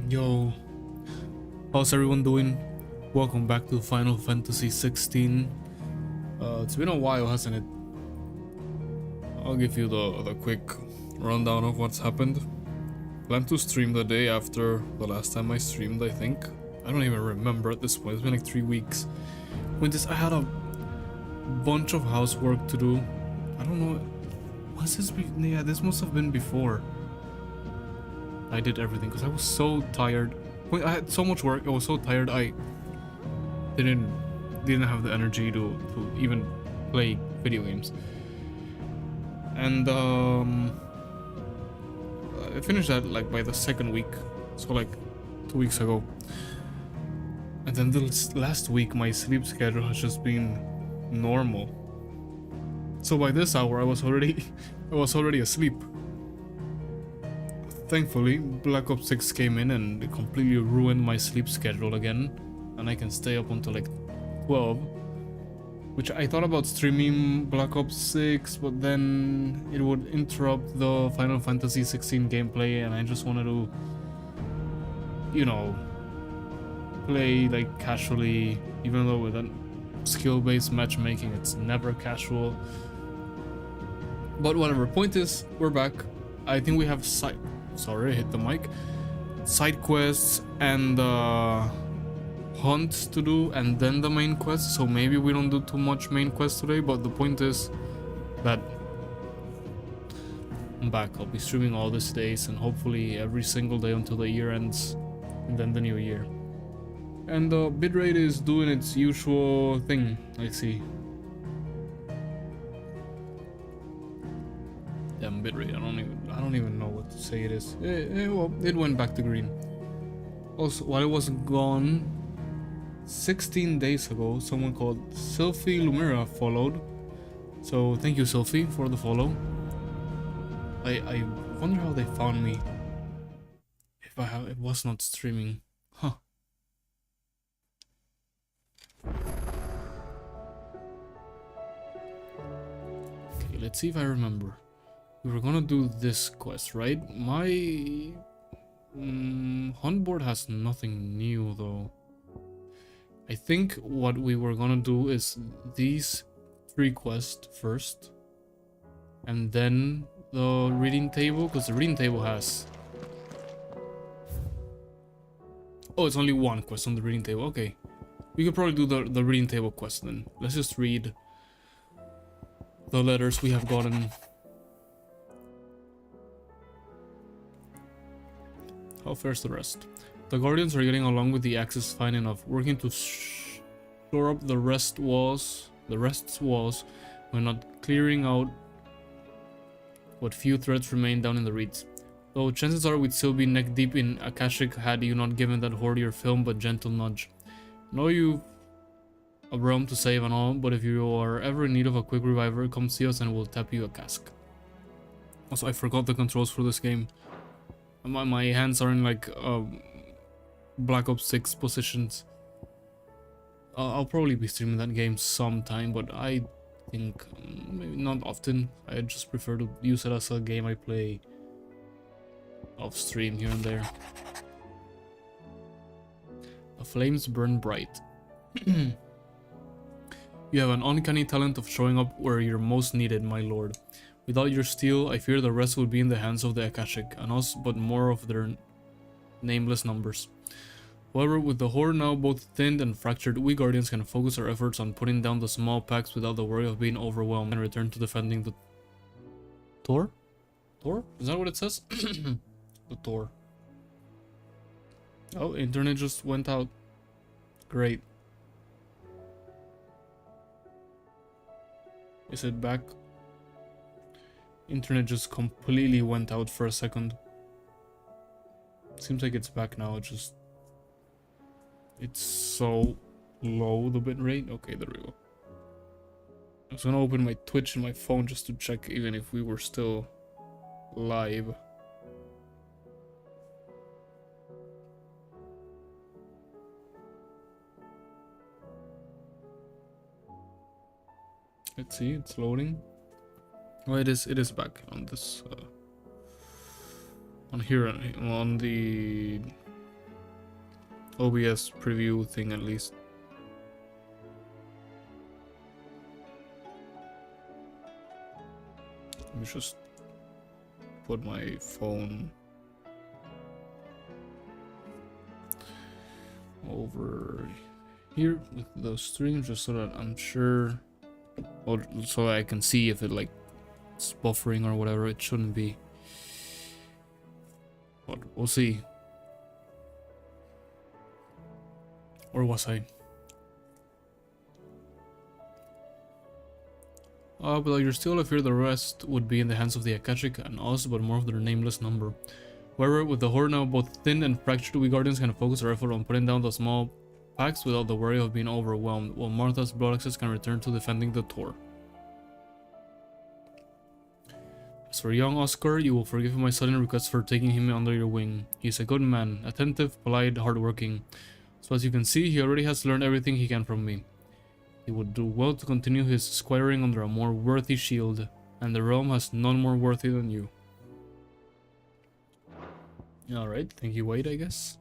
Yo, how's everyone doing? Welcome back to Final Fantasy XVI. It's been a while, hasn't it? I'll give you the quick rundown of what's happened. Plan to stream the day after the last time I streamed, I think. I don't even remember at this point, it's been like 3 weeks. Point is, I had a bunch of housework to do. I don't know, was this yeah, this must have been before I did everything, because I was so tired. I had so much work, I was so tired, I didn't have the energy to even play video games. And I finished that like by the second week, so like 2 weeks ago. And then this last week my sleep schedule has just been normal. So by this hour I was already asleep. Thankfully, Black Ops 6 came in and it completely ruined my sleep schedule again, and I can stay up until like 12. Which I thought about streaming Black Ops 6, but then it would interrupt the Final Fantasy 16 gameplay, and I just wanted to, you know, play like casually, even though with that skill-based matchmaking it's never casual. But whatever, point is, we're back. I think we have side quests and hunts to do, and then the main quest, so maybe we don't do too much main quest today, but the point is that I'm back. I'll be streaming all these days and hopefully every single day until the year ends, and then the new year. And the bitrate is doing its usual thing, I see. Damn bitrate, I don't even know what to say it is. Well, it went back to green. Also, while I was gone 16 days ago, someone called Sylphie Lumira followed. So thank you, Sylphie, for the follow. I wonder how they found me if it was not streaming. Huh. Okay, let's see if I remember. We were gonna do this quest, right? My hunt board has nothing new though. I think what we were gonna do is these 3 quests first, and then the reading table, because the reading table has... Oh, it's only 1 quest on the reading table. Okay, we could probably do the reading table quest then. Let's just read the letters we have gotten. How fares the rest? The Guardians are getting along with the Axis fine enough, working to shore up the rest's walls when not clearing out what few threats remain down in the reeds. Though chances are we'd still be neck deep in Akashic had you not given that horde your film but gentle nudge. I know you've a realm to save and all, but if you are ever in need of a quick reviver, come see us and we'll tap you a cask. Also, I forgot the controls for this game. My hands are in like Black Ops 6 positions. I'll probably be streaming that game sometime, but I think maybe not often. I just prefer to use it as a game I play off stream here and there. The flames burn bright. You have an uncanny talent of showing up where you're most needed, my lord. Without your steel, I fear the rest would be in the hands of the Akashic, and us but more of their nameless numbers. However, with the horde now both thinned and fractured, we Guardians can focus our efforts on putting down the small packs without the worry of being overwhelmed and return to defending the... Tor? Tor? Is that what it says? The Tor. Oh, internet just went out. Great. Is it back? Internet just completely went out for a second. Seems like it's back now, it's so low, the bitrate. Okay, there we go. I was gonna open my Twitch and my phone just to check even if we were still live. Let's see, it's loading. Oh, it is back on this on here on the OBS preview thing at least. Let me just put my phone over here with the stream just so that I'm sure, or so I can see if it like it's buffering or whatever. It shouldn't be, but we'll see. Or was I? But like, you're still, I fear the rest would be in the hands of the Akashic and us, but more of their nameless number. However, with the horde now both thin and fractured, we Guardians can focus our effort on putting down the small packs without the worry of being overwhelmed, while Martha's blood access can return to defending the Tor. As for young Oscar, you will forgive my sudden request for taking him under your wing. He is a good man, attentive, polite, hardworking. So as you can see, he already has learned everything he can from me. He would do well to continue his squiring under a more worthy shield, and the realm has none more worthy than you. Alright, thank you, Wade, I guess.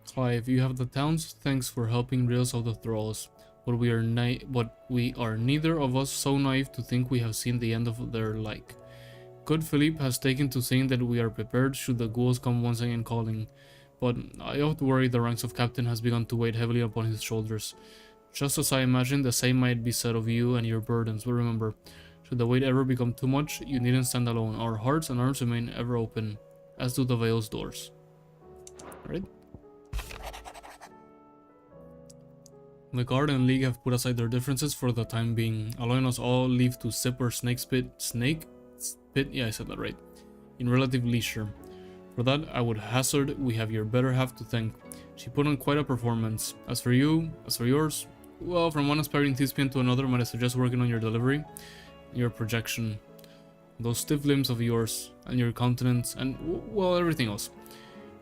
Clive, you have the town's thanks for helping rid us of the thralls, but we are neither of us so naive to think we have seen the end of their like. Good Philippe has taken to saying that we are prepared should the ghouls come once again calling, but I oft worry the ranks of captain has begun to weigh heavily upon his shoulders. Just as I imagine, the same might be said of you and your burdens, but remember, should the weight ever become too much, you needn't stand alone. Our hearts and arms remain ever open, as do the Vale's doors. Alright? The Guard and League have put aside their differences for the time being, allowing us all leave to sip our snake spit, yeah, I said that right, in relative leisure. For that, I would hazard we have your better half to thank. She put on quite a performance. As for yours, well, from one aspiring thespian to another, might I suggest working on your delivery, your projection, those stiff limbs of yours, and your countenance, and, well, everything else.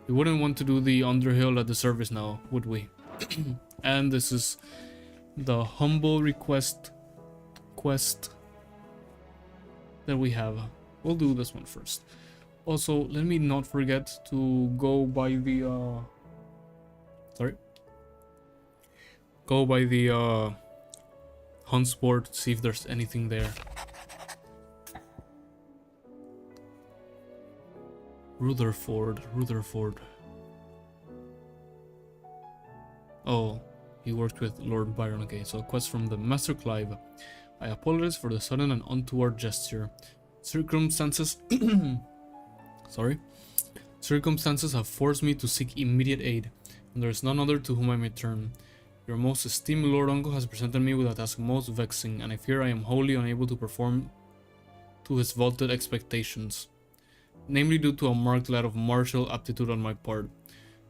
We wouldn't want to do the Underhill at the service now, would we? And this is the humble quest that we have. We'll do this one first. Also, let me not forget to go by the Hunt's board to see if there's anything there. Rutherford. Oh, he worked with Lord Byron. Okay, so a quest from the Master Clive. I apologize for the sudden and untoward gesture. Circumstances have forced me to seek immediate aid, and there is none other to whom I may turn. Your most esteemed Lord Uncle has presented me with a task most vexing, and I fear I am wholly unable to perform to his vaulted expectations, namely due to a marked lack of martial aptitude on my part.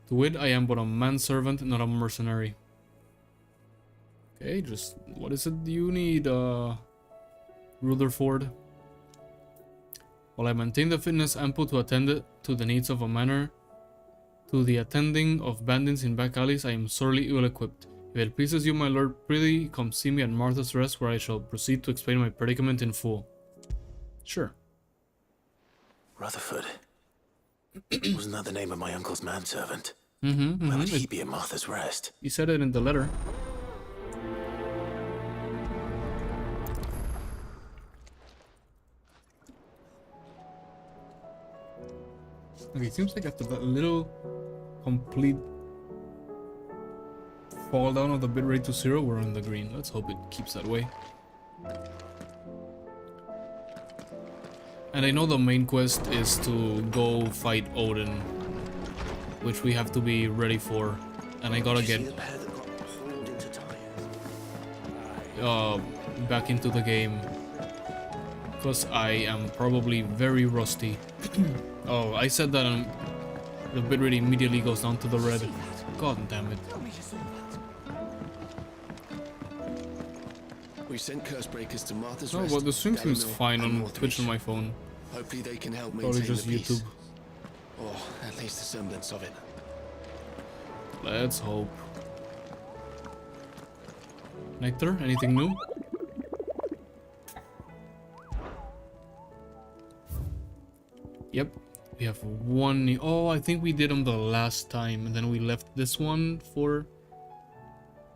To wit, I am but a manservant, not a mercenary. Okay, just what is it you need, Rutherford? While I maintain the fitness ample to attend to the needs of a manor, to the attending of bandits in back alleys, I am sorely ill-equipped. If it pleases you, my lord, prithee come see me at Martha's Rest, where I shall proceed to explain my predicament in full. Sure. Rutherford. Wasn't that the name of my uncle's manservant? Mm-hmm. Where would he be at Martha's Rest? You said it in the letter. Okay, it seems like after that little complete fall down of the bitrate to 0, we're in the green. Let's hope it keeps that way. And I know the main quest is to go fight Odin, which we have to be ready for. And I gotta get back into the game, because I am probably very rusty. Oh, I said that and the bitrate immediately goes down to the red. God damn it. We sent curse breakers to Martha's No, Rest. but the stream seems fine on Twitch on my phone. Hopefully they can help Probably maintain just the peace. YouTube. Or at least a semblance of it. Let's hope. Nectar, anything new? Yep. We have one. Oh, I think we did them the last time, and then we left this one for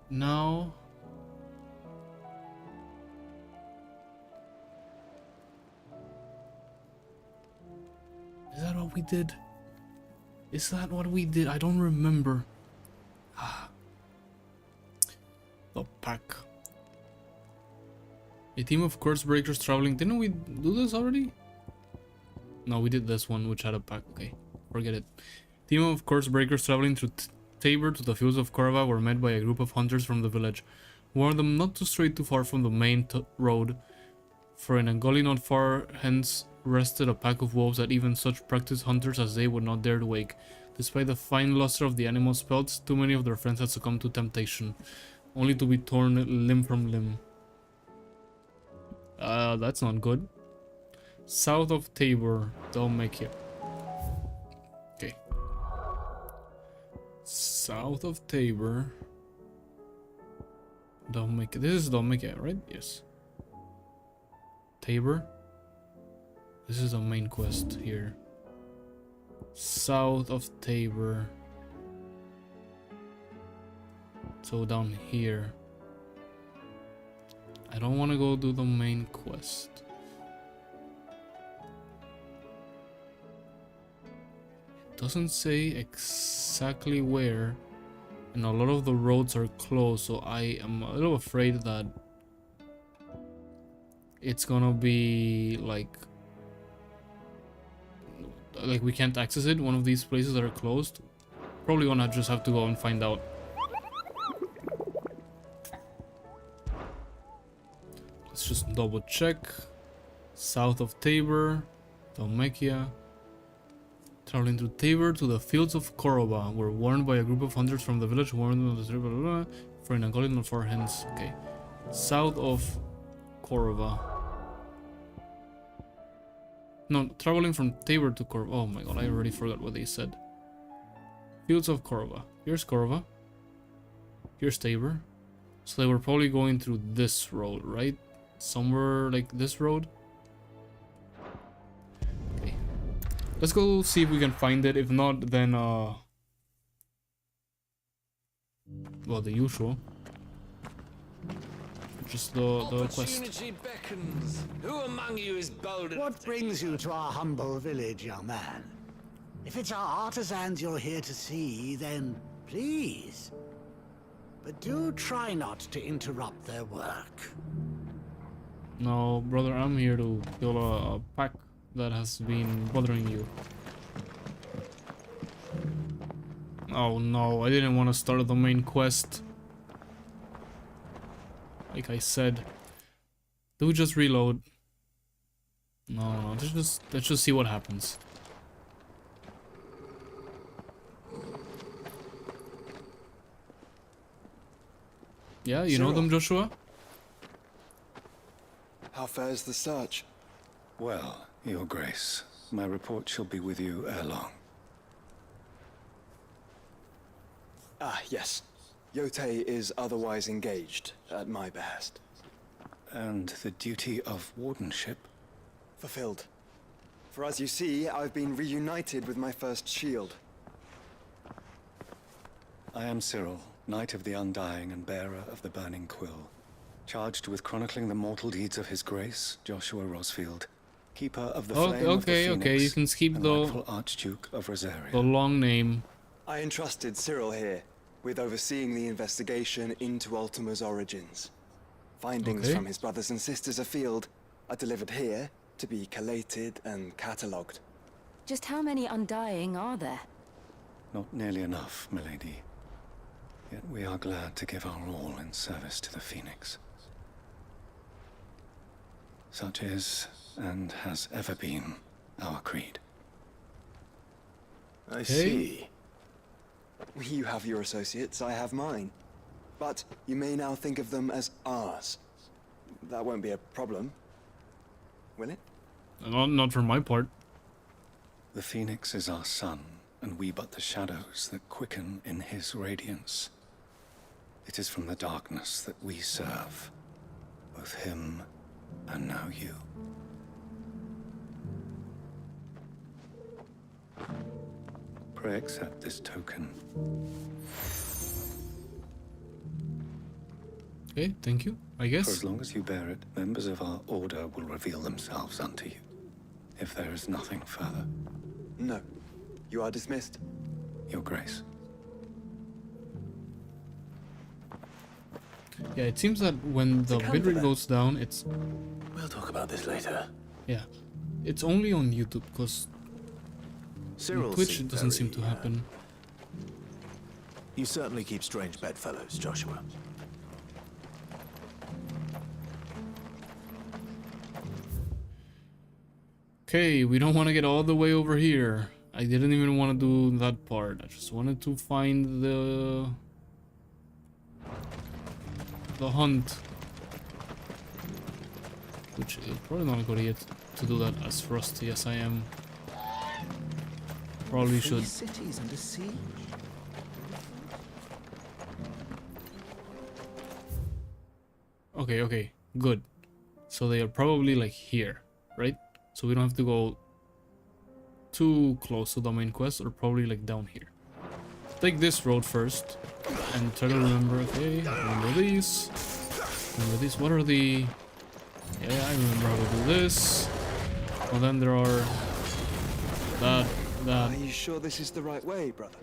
now. Is that what we did? Is that what we did? I don't remember. Ah. The pack. A team of course breakers traveling. Didn't we do this already? No, we did this one, which had a pack. Okay, forget it. Team of course breakers traveling through Tabor to the fields of Korva were met by a group of hunters from the village. Warned them not to stray too far from the main road, for in a gully not far hence rested a pack of wolves that even such practiced hunters as they would not dare to wake. Despite the fine luster of the animals' pelts, too many of their friends had succumbed to temptation, only to be torn limb from limb. That's not good. South of Tabor, Dalmatia. Okay. South of Tabor, Dalmatia. This is Dalmatia, right? Yes. Tabor. This is the main quest here. South of Tabor. So down here. I don't want to go do the main quest. It doesn't say exactly where, and a lot of the roads are closed, so I am a little afraid that it's gonna be like we can't access it. One of these places that are closed. Probably gonna just have to go and find out. Let's just double check. South of Tabor, Dalmatia. Traveling through Tabor to the fields of Korva, were warned by a group of hunters from the village, warned them of the blah, blah, blah, for in a gully not far hence. Okay. South of Korva. No, traveling from Tabor to Korva. Oh my god, I already forgot what they said. Fields of Korva. Here's Korva. Here's Tabor. So they were probably going through this road, right? Somewhere like this road. Okay. Let's go see if we can find it. If not, then well, the usual. Just the quest. Opportunity beckons. Who among you is bold? What brings you to our humble village, young man? If it's our artisans you're here to see, then please. But do try not to interrupt their work. No, brother, I'm here to kill a pack that has been bothering you. Oh no, I didn't want to start the main quest. Like I said. Do we just reload? No, let's just see what happens. Yeah, you know them, Joshua? How fares the search? Well, Your Grace, my report shall be with you ere long. Ah, yes. Yotei is otherwise engaged, at my behest. And the duty of wardenship? Fulfilled. For as you see, I've been reunited with my first shield. I am Cyril, Knight of the Undying and bearer of the Burning Quill, charged with chronicling the mortal deeds of His Grace, Joshua Rosfield, keeper of the flame of the Phoenix, okay, you can skip and rightful Archduke of Rosaria. The long name. I entrusted Cyril here with overseeing the investigation into Ultima's origins. Findings from his brothers and sisters afield are delivered here to be collated and catalogued. Just how many Undying are there? Not nearly enough, milady. Yet we are glad to give our all in service to the Phoenix. Such is, and has ever been, our creed. I see. You have your associates, I have mine. But you may now think of them as ours. That won't be a problem, will it? Not for my part. The Phoenix is our sun, and we but the shadows that quicken in his radiance. It is from the darkness that we serve, both him and now you. pray accept this token. Okay, thank you, I For guess. as long as you bear it, members of our order will reveal themselves unto you. If there is nothing further, No. You are dismissed. Your Grace. Yeah, it seems that when the bitrate goes down, it's... We'll talk about this later. Yeah. It's only on YouTube, because Cyril Twitch it seemed doesn't seem very, to happen. You certainly keep strange bedfellows, Joshua. Okay, we don't want to get all the way over here. I didn't even want to do that part. I just wanted to find the hunt. Which is probably not a good idea to do that as rusty as I am. Probably should. Cities under siege. Okay, okay, good. So they are probably like here, right? So we don't have to go too close to the main quest, or probably like down here. Take this road first and try to remember. Okay, remember these. Remember these. What are the... Yeah, I remember how to do this. Well, then there are that. Are you sure this is the right way, brother?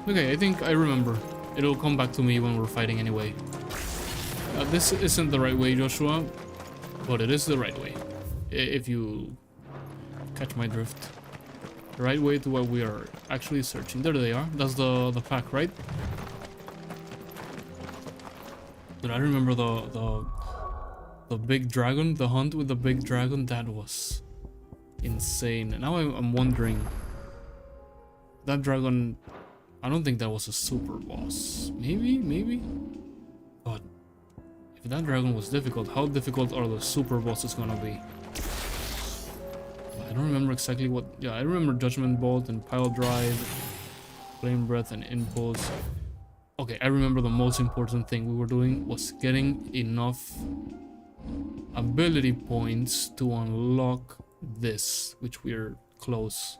Okay, I think I remember. It'll come back to me when we're fighting anyway. This isn't the right way, Joshua, but it is the right way. If you catch my drift. The right way to what we are actually searching. There they are. That's the pack, right? But I remember the big dragon, the hunt with the big dragon. That was insane. And now I'm wondering, that dragon, I don't think that was a super boss. Maybe. But if that dragon was difficult, how difficult are the super bosses gonna be? I don't remember exactly what... Yeah, I remember Judgment Bolt and Pile Drive, Flame Breath and Impulse. Okay, I remember the most important thing we were doing was getting enough ability points to unlock this, which we're close.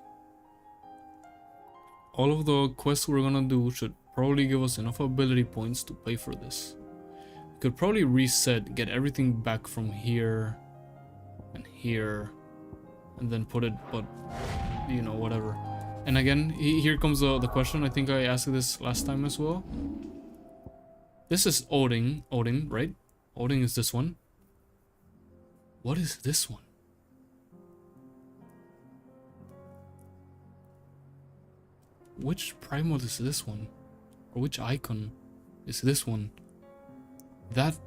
All of the quests we're gonna do should probably give us enough ability points to pay for this. We could probably reset, get everything back from here and here, and then put it, but you know, whatever. And again, here comes the question. I think I asked this last time as well. This is Odin, right? Odin is this one. What is this one? Which Primod is this one? Or which icon is this one? That's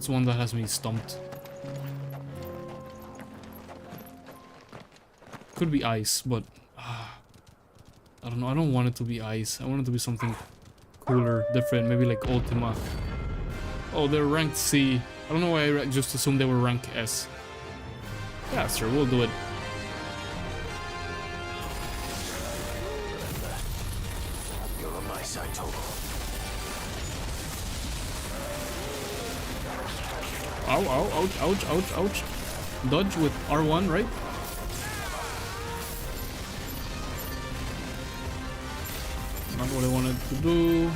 one that has me stumped. Could be ice, but I don't know. I don't want it to be ice. I want it to be something cooler, different, maybe like Ultima. Oh, they're ranked C. I don't know why I just assumed they were rank S. Yeah, sure, we'll do it. You're on my side, Togo. Ow, ouch. Dodge with R1, right? Not what I wanted to do.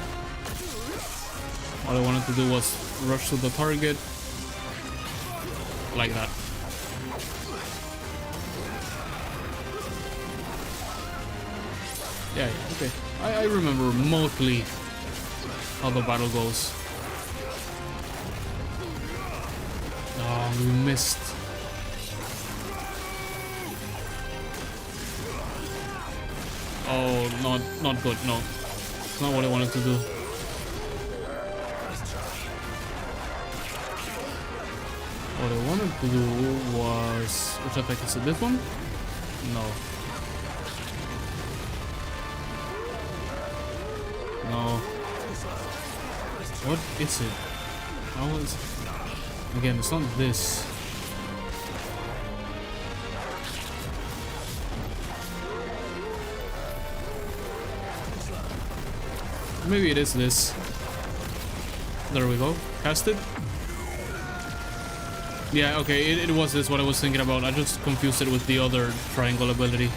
All I wanted to do was rush to the target. Like that. Yeah, okay. I remember mostly how the battle goes. Oh, we missed. Oh, not good, no. It's not what I wanted to do. What I wanted to do was... Which attack is it? This one? No. No. What is it? How is it? Again, it's not this. Maybe it is this. There we go. Cast it. Yeah, okay, it was this what I was thinking about. I just confused it with the other triangle ability.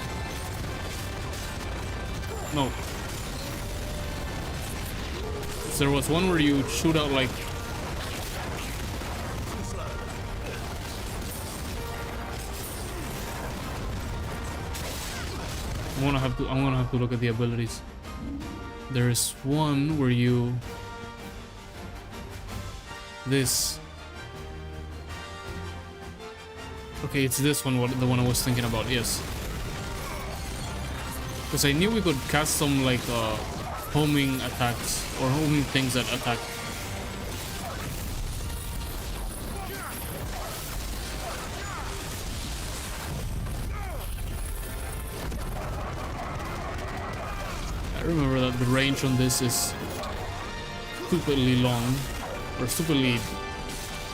No. There was one where you shoot out like... I'm gonna have to look at the abilities. There is one where you... This... Okay, it's this one, the one I was thinking about, yes. Because I knew we could cast some, like, homing attacks, or homing things that attack. I remember that the range on this is stupidly long, or stupidly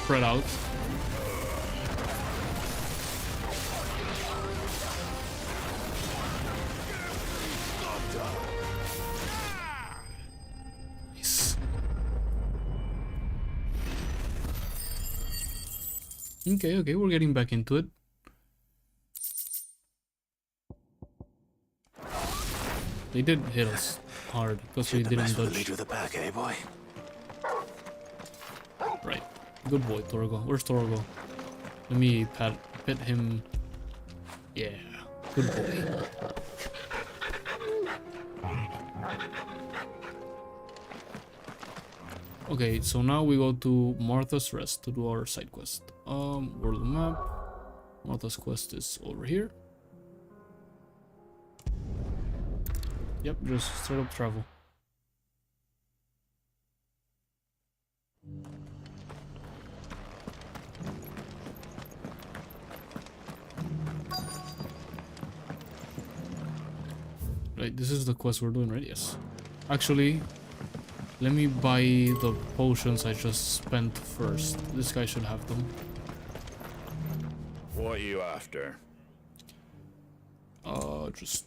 spread out. Okay, we're getting back into it. They did hit us hard because we didn't dodge. Leader of the pack, eh, boy? Right. Good boy, Torgo. Where's Torgo? Let me pet him. Yeah. Good boy. Okay, so now we go to Martha's Rest to do our side quest. World map. Martha's quest is over here. Yep, just straight up travel. Right, this is the quest we're doing, right? Yes. Actually, let me buy the potions I just spent first. This guy should have them. What are you after? Just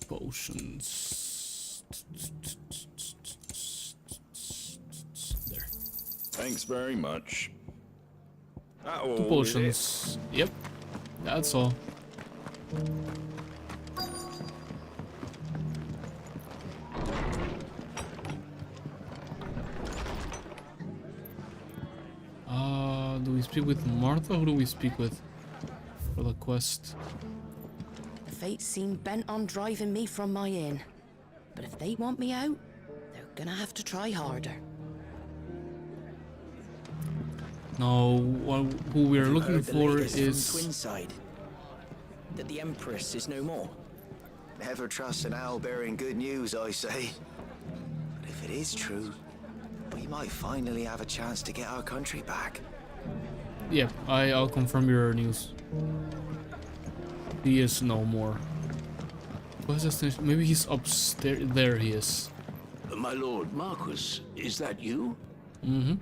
potions. There. Thanks very much. Two potions. Yep. That's all. Do we speak with Martha? Who do we speak with for the quest? The fates seem bent on driving me from my inn. But if they want me out, they're gonna have to try harder. No, who we're looking for is... Twinside. That the Empress is no more. Never trust an owl bearing good news, I say. But if it is true, we might finally have a chance to get our country back. Yeah, I'll confirm your news. He is no more. What's this? Maybe he's upstairs. There he is. My lord Marquis, is that you? Mm-hmm.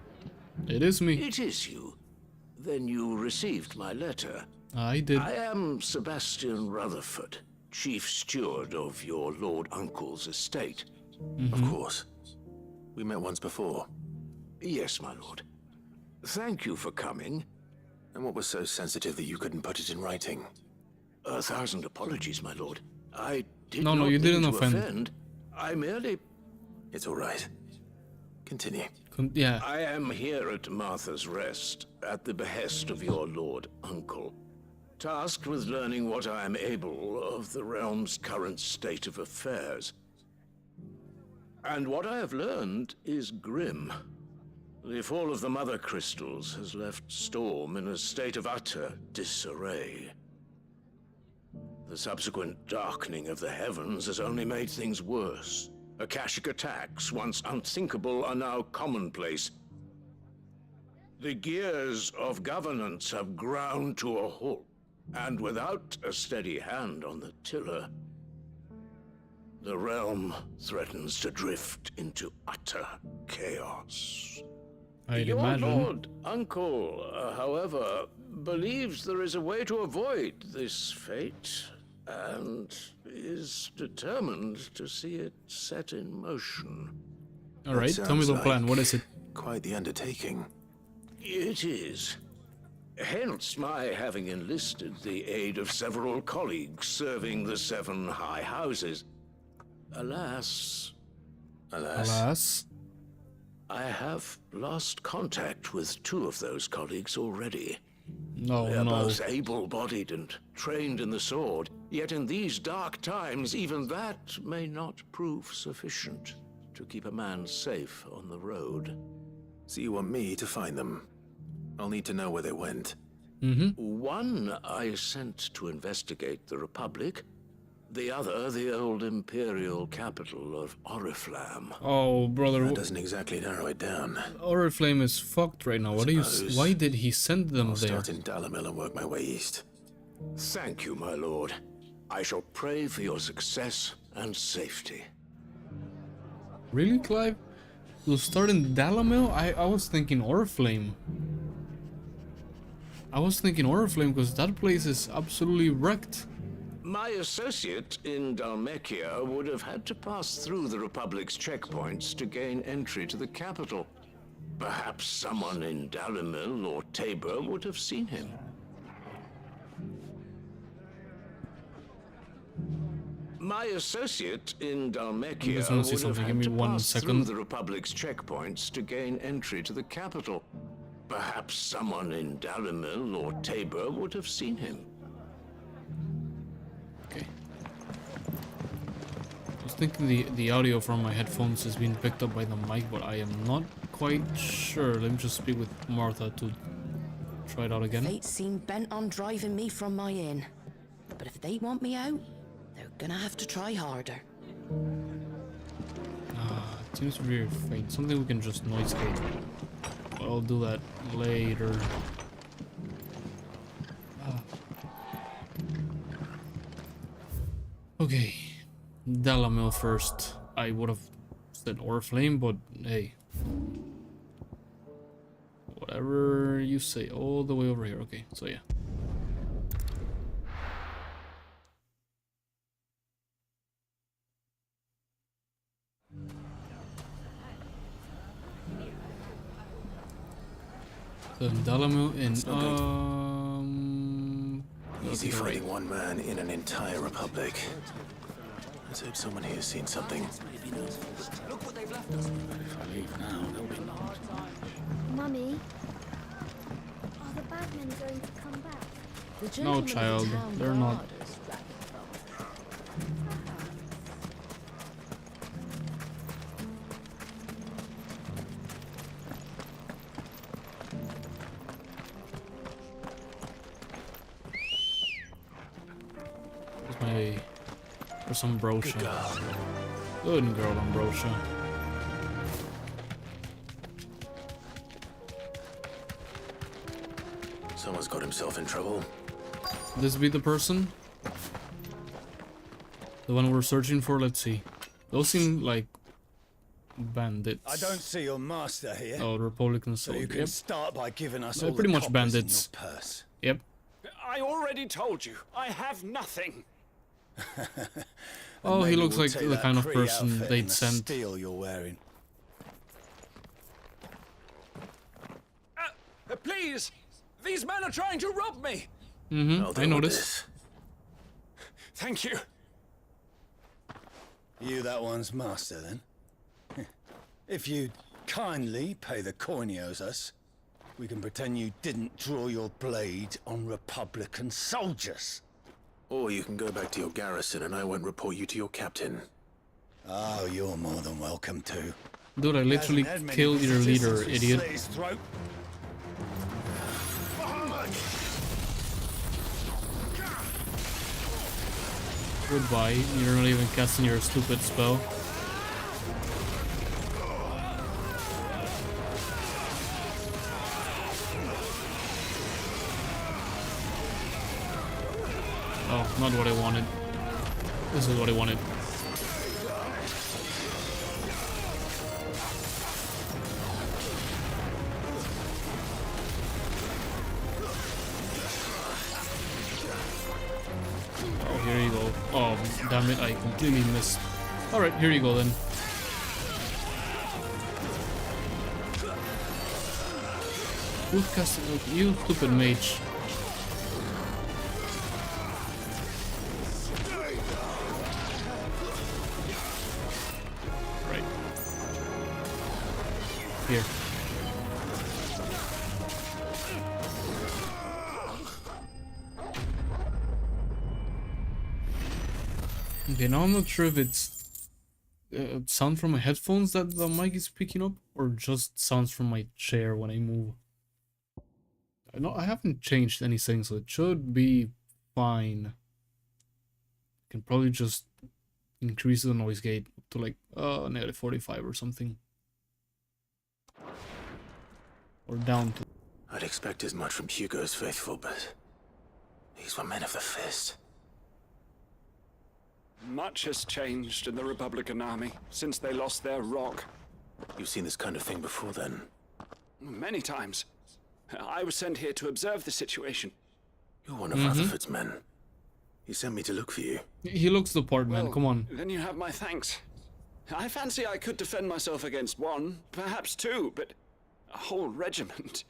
It is me. It is you. Then you received my letter. I did. I am Sebastian Rutherford, chief steward of your lord uncle's estate. Of course. We met once before. Yes, my lord. Thank you for coming. And what was so sensitive that you couldn't put it in writing? 1,000 apologies, my lord. I did No, not you didn't mean to offend. I merely... It's all right. Continue. Yeah. I am here at Martha's Rest, at the behest of your lord uncle, tasked with learning what I am able of the realm's current state of affairs. And what I have learned is grim. The fall of the Mother Crystals has left Storm in a state of utter disarray. The subsequent darkening of the heavens has only made things worse. Akashic attacks, once unthinkable, are now commonplace. The gears of governance have ground to a halt, and without a steady hand on the tiller, the realm threatens to drift into utter chaos. I'd Your imagine. lord uncle, however, believes there is a way to avoid this fate, and is determined to see it set in motion. Alright, tell me the plan. What is it? Quite the undertaking. It is. Hence my having enlisted the aid of several colleagues serving the 7 high houses. Alas, I have lost contact with 2 of those colleagues already. They're both able-bodied and trained in the sword, yet in these dark times, even that may not prove sufficient to keep a man safe on the road. So you want me to find them? I'll need to know where they went. One I sent to investigate the Republic, the other the old Imperial capital of Oriflamme. Oh, brother. That doesn't exactly narrow it down. Oriflamme is fucked right now. Why did he send them there? I'll start in Dalamil and work my way east. Thank you, my lord. I shall pray for your success and safety. Really, Clive? You'll start in Dalamil? I was thinking Oriflamme. Because that place is absolutely wrecked. My associate in Dhalmekia would have had to pass through the Republic's checkpoints to gain entry to the capital. Perhaps someone in Dalamil or Tabor would have seen him. My associate in Dhalmekia would have had to pass through the Republic's checkpoints to gain entry to the capital. Perhaps someone in Dalamil or Tabor would have seen him. Okay. I was thinking the audio from my headphones is being picked up by the mic, but I am not quite sure. Let me just speak with Martha to try it out again. Fate seem bent on driving me from my inn. But if they want me out, they're gonna have to try harder. It seems very faint. Something we can just noise gate. I'll do that later. Okay, Dalamil first. I would have said Oriflamme, but hey, whatever you say. All the way over here. Okay, so yeah. Dalamil in easy fighting one man in an entire republic. Let's hope someone here has seen something. Look what they've left us. If I leave now, they'll be lost. Mummy, are the bad men going to come back? No, child, they're not. For some brochure. Good girl, Ambrosia. Someone's got himself in trouble. This be the person? The one we're searching for? Let's see. Those seem like bandits. I don't see your master here. Oh, Republican so soldier. you can start by giving us all pretty the much bandits. In your purse. Yep. I already told you, I have nothing. Oh, he looks like the kind of person they'd send. Steel you're wearing. Please, these men are trying to rob me. I noticed. Thank you. You that one's master then? If you'd kindly pay the coin he owes us, we can pretend you didn't draw your blade on Republican soldiers. Or you can go back to your garrison and I won't report you to your captain. Oh, you're more than welcome to. Dude, I literally killed your leader, idiot. Goodbye, you're not even casting your stupid spell. Oh, not what I wanted. This is what I wanted. Oh, here you go. Oh, damn it, I completely missed. Alright, here you go then. Who's casting? Okay, you stupid mage. Right. Here. Okay, now I'm not sure if it's sound from my headphones that the mic is picking up, or just sounds from my chair when I move. I haven't changed any settings, so it should be fine. I can probably just increase the noise gate up to like negative 45 or something. Or down to... I'd expect as much from Hugo's faithful, but these were men of the fist. Much has changed in the Republican army since they lost their rock. You've seen this kind of thing before, then? Many times. I was sent here to observe the situation. You're one of Rutherford's men. He sent me to look for you. He looks the part, man. Come on. Then you have my thanks. I fancy I could defend myself against one, perhaps two, but a whole regiment.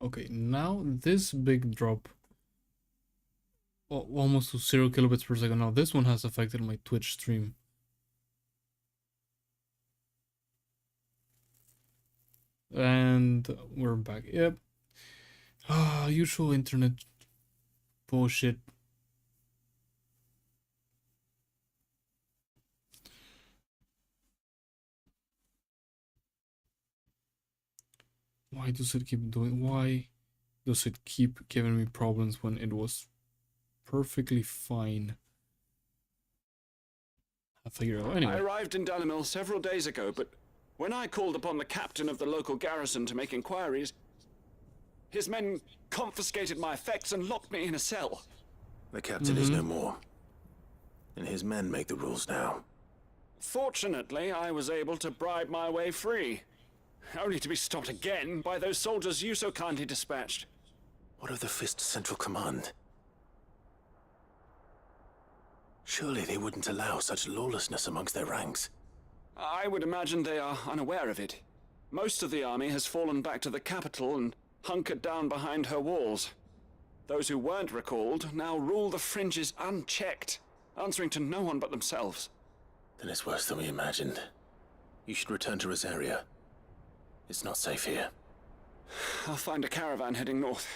Okay, now this big drop, almost to 0 kilobits per second. Now this one has affected my Twitch stream. And we're back. Yep. Usual internet bullshit. Why does it keep doing? Why does it keep giving me problems when it was perfectly fine? I figure out anyway. I arrived in Dalimil several days ago, but when I called upon the captain of the local garrison to make inquiries, his men confiscated my effects and locked me in a cell. The captain is no more, and his men make the rules now. Fortunately, I was able to bribe my way free, only to be stopped again by those soldiers you so kindly dispatched. What of the Fist's Central Command? Surely they wouldn't allow such lawlessness amongst their ranks. I would imagine they are unaware of it. Most of the army has fallen back to the capital and hunkered down behind her walls. Those who weren't recalled now rule the fringes unchecked, answering to no one but themselves. Then it's worse than we imagined. You should return to Rosaria. It's not safe here. I'll find a caravan heading north.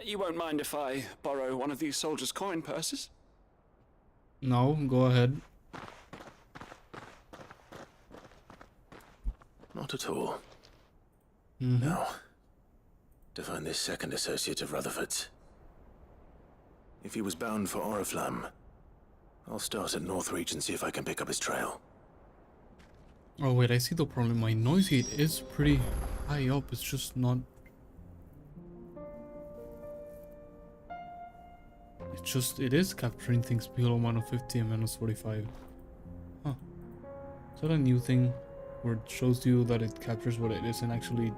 You won't mind if I borrow one of these soldiers' coin purses? No, go ahead. Not at all. Now, to find this second associate of Rutherford's. If he was bound for Oriflamme, I'll start at Northreach and see if I can pick up his trail. Oh wait, I see the problem. My noise gate is pretty high up. It's just not... It is capturing things below minus 50 and minus 45. Huh. Is that a new thing? Where it shows you that it captures what it is and actually...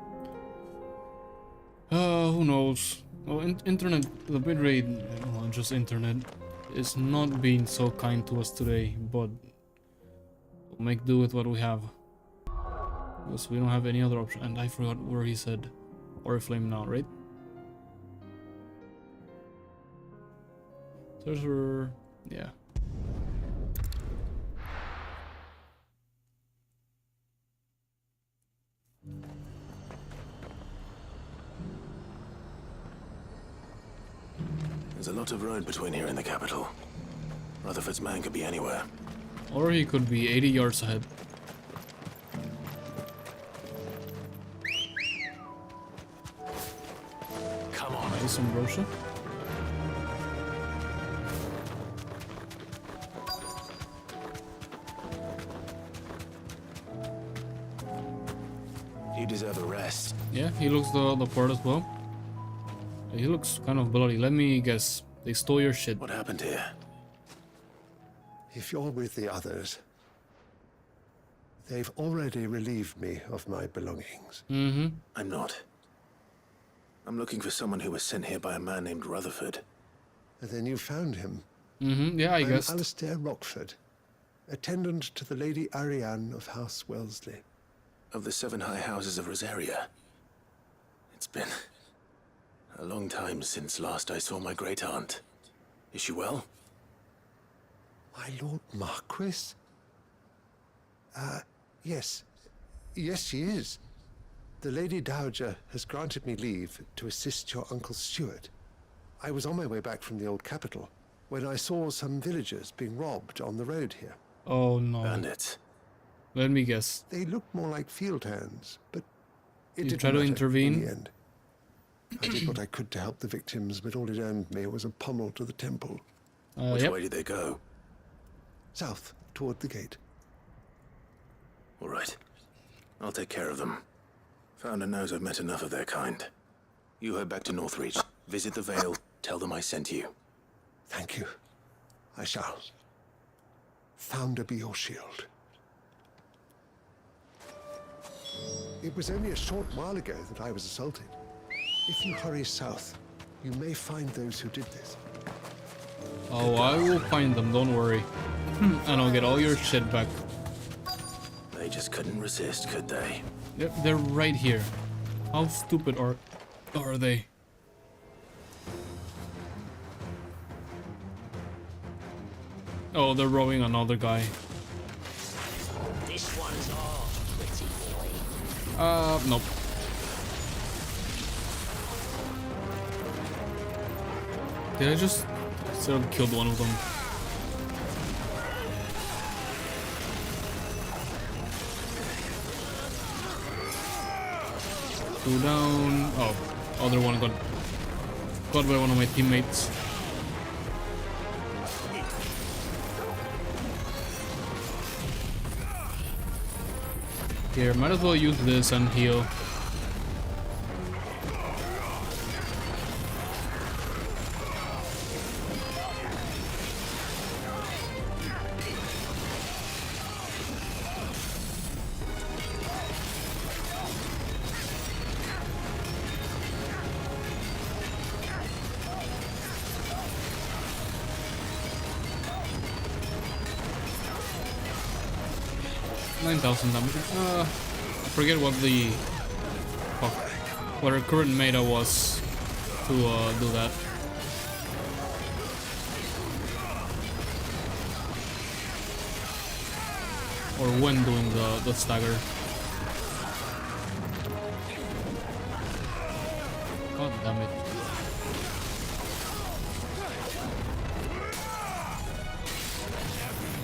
who knows? Oh, internet, the bitrate, well, just internet, is not being so kind to us today, but we'll make do with what we have. Because we don't have any other option. And I forgot where he said Oriflamme now, right? Sorcerer, yeah. There's a lot of road between here and the capital. Rutherford's man could be anywhere. Or he could be 80 yards ahead. Come on. Nice ambrosia. You deserve a rest. Yeah, he looks the part as well. He looks kind of bloody. Let me guess. They stole your shit. What happened here? If you're with the others, they've already relieved me of my belongings. I'm not. I'm looking for someone who was sent here by a man named Rutherford. And then you found him. Yeah, I guess. Alistair Rockford. attendant to the Lady Ariane of House Wellesley. Of the 7 high houses of Rosaria. It's been a long time since last I saw my great-aunt. Is she well? My Lord Marquis? Yes. Yes, she is. The Lady Dowager has granted me leave to assist your Uncle Stuart. I was on my way back from the old capital when I saw some villagers being robbed on the road here. Oh no. Bandits. Let me guess. They looked more like field hands, but it You didn't try to matter intervene? in the end. I did what I could to help the victims, but all it earned me was a pummel to the temple. Which way did they go? South, toward the gate. All right. I'll take care of them. Founder knows I've met enough of their kind. You head back to Northreach, visit the Vale, tell them I sent you. Thank you. I shall. Founder be your shield. It was only a short while ago that I was assaulted. If you hurry south, you may find those who did this. Oh, I will find them, don't worry. And I'll get all your shit back. They just couldn't resist, could they? Yep, they're right here. How stupid are they? Oh, they're robbing another guy. This one's ours, pretty boy. Nope. Did I just sort of killed one of them? Two down. Oh, other one got by one of my teammates. Here, might as well use this and heal. Damage. I forget what the what our current meta was to do that. Or when doing the stagger. God damn it.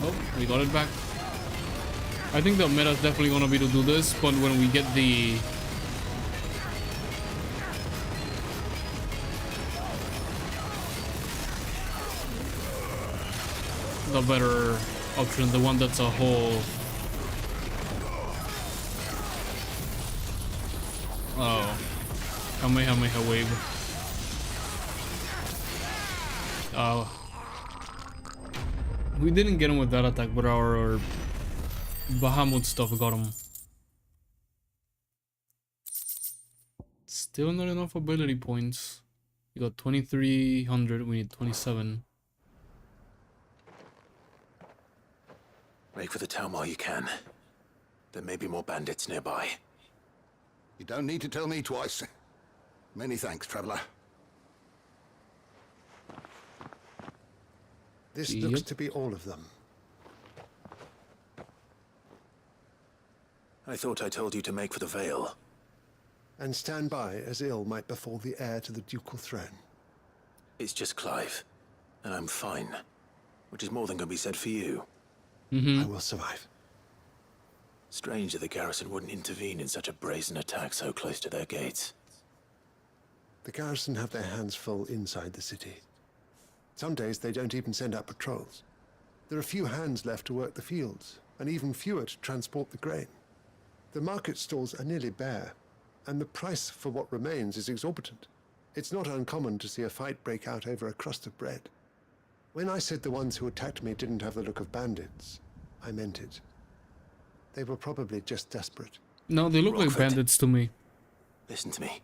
Oh, we got it back. I think the meta is definitely gonna be to do this, but when we get the better option, the one that's a whole Kamehameha wave. We didn't get him with that attack, but our Bahamut stuff got him. Still not enough ability points. We got 2300, we need 27. Make for the town while you can. There may be more bandits nearby. You don't need to tell me twice. Many thanks, traveler. This looks to be all of them. I thought I told you to make for the Vale. And stand by as ill might befall the heir to the ducal throne. It's just Clive, and I'm fine. Which is more than can be said for you. I will survive. Strange that the garrison wouldn't intervene in such a brazen attack so close to their gates. The garrison have their hands full inside the city. Some days they don't even send out patrols. There are few hands left to work the fields, and even fewer to transport the grain. The market stalls are nearly bare, and the price for what remains is exorbitant. It's not uncommon to see a fight break out over a crust of bread. When I said the ones who attacked me didn't have the look of bandits, I meant it. They were probably just desperate. No, they look like bandits to me. Listen to me.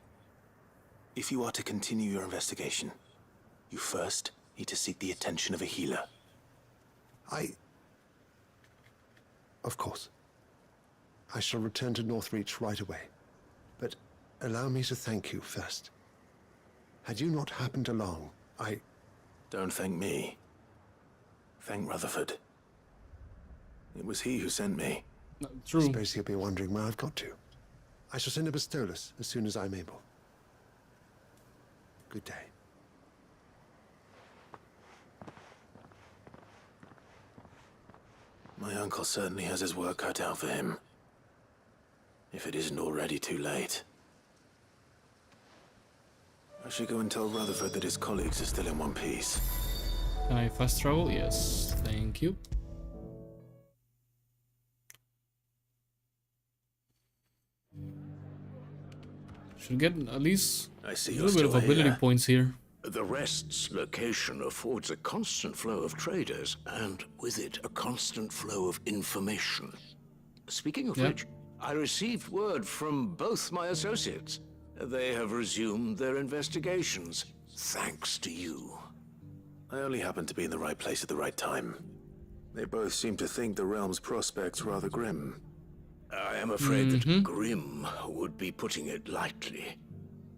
If you are to continue your investigation, you first need to seek the attention of a healer. Of course. I shall return to Northreach right away. But allow me to thank you first. Had you not happened along, I... Don't thank me. Thank Rutherford. It was he who sent me. True. I suppose he'll be wondering where I've got to. I shall send a pistolus as soon as I'm able. Good day. My uncle certainly has his work cut out for him. If it isn't already too late. I should go and tell Rutherford that his colleagues are still in one piece. Can I fast travel? Yes, thank you. Should get at least I see a you're little bit of still ability here. points here. The Rest's location affords a constant flow of traders, and with it, a constant flow of information. Speaking of which, I received word from both my associates. They have resumed their investigations, thanks to you. I only happened to be in the right place at the right time. They both seem to think the realm's prospects rather grim. I am afraid that grim would be putting it lightly.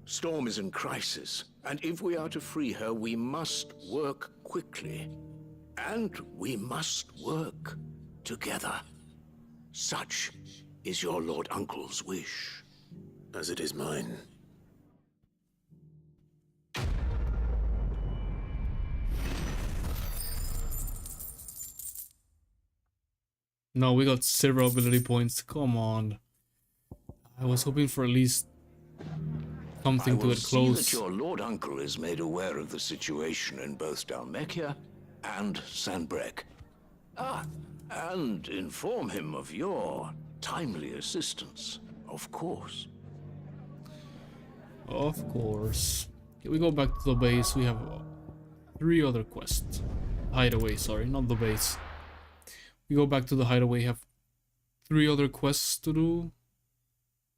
Storm is in crisis, and if we are to free her, we must work quickly. And we must work together. Such is your Lord Uncle's wish. As it is mine. No, we got 0 ability points. Come on. I was hoping for at least something to get See close. that your Lord Uncle is made aware of the situation in both Dalmekia and Sanbrek. And inform him of your timely assistance, of course. Of course. Okay, we go back to the base. We have 3 other quests. Hideaway, sorry, not the base. We go back to the hideaway, have 3 other quests to do.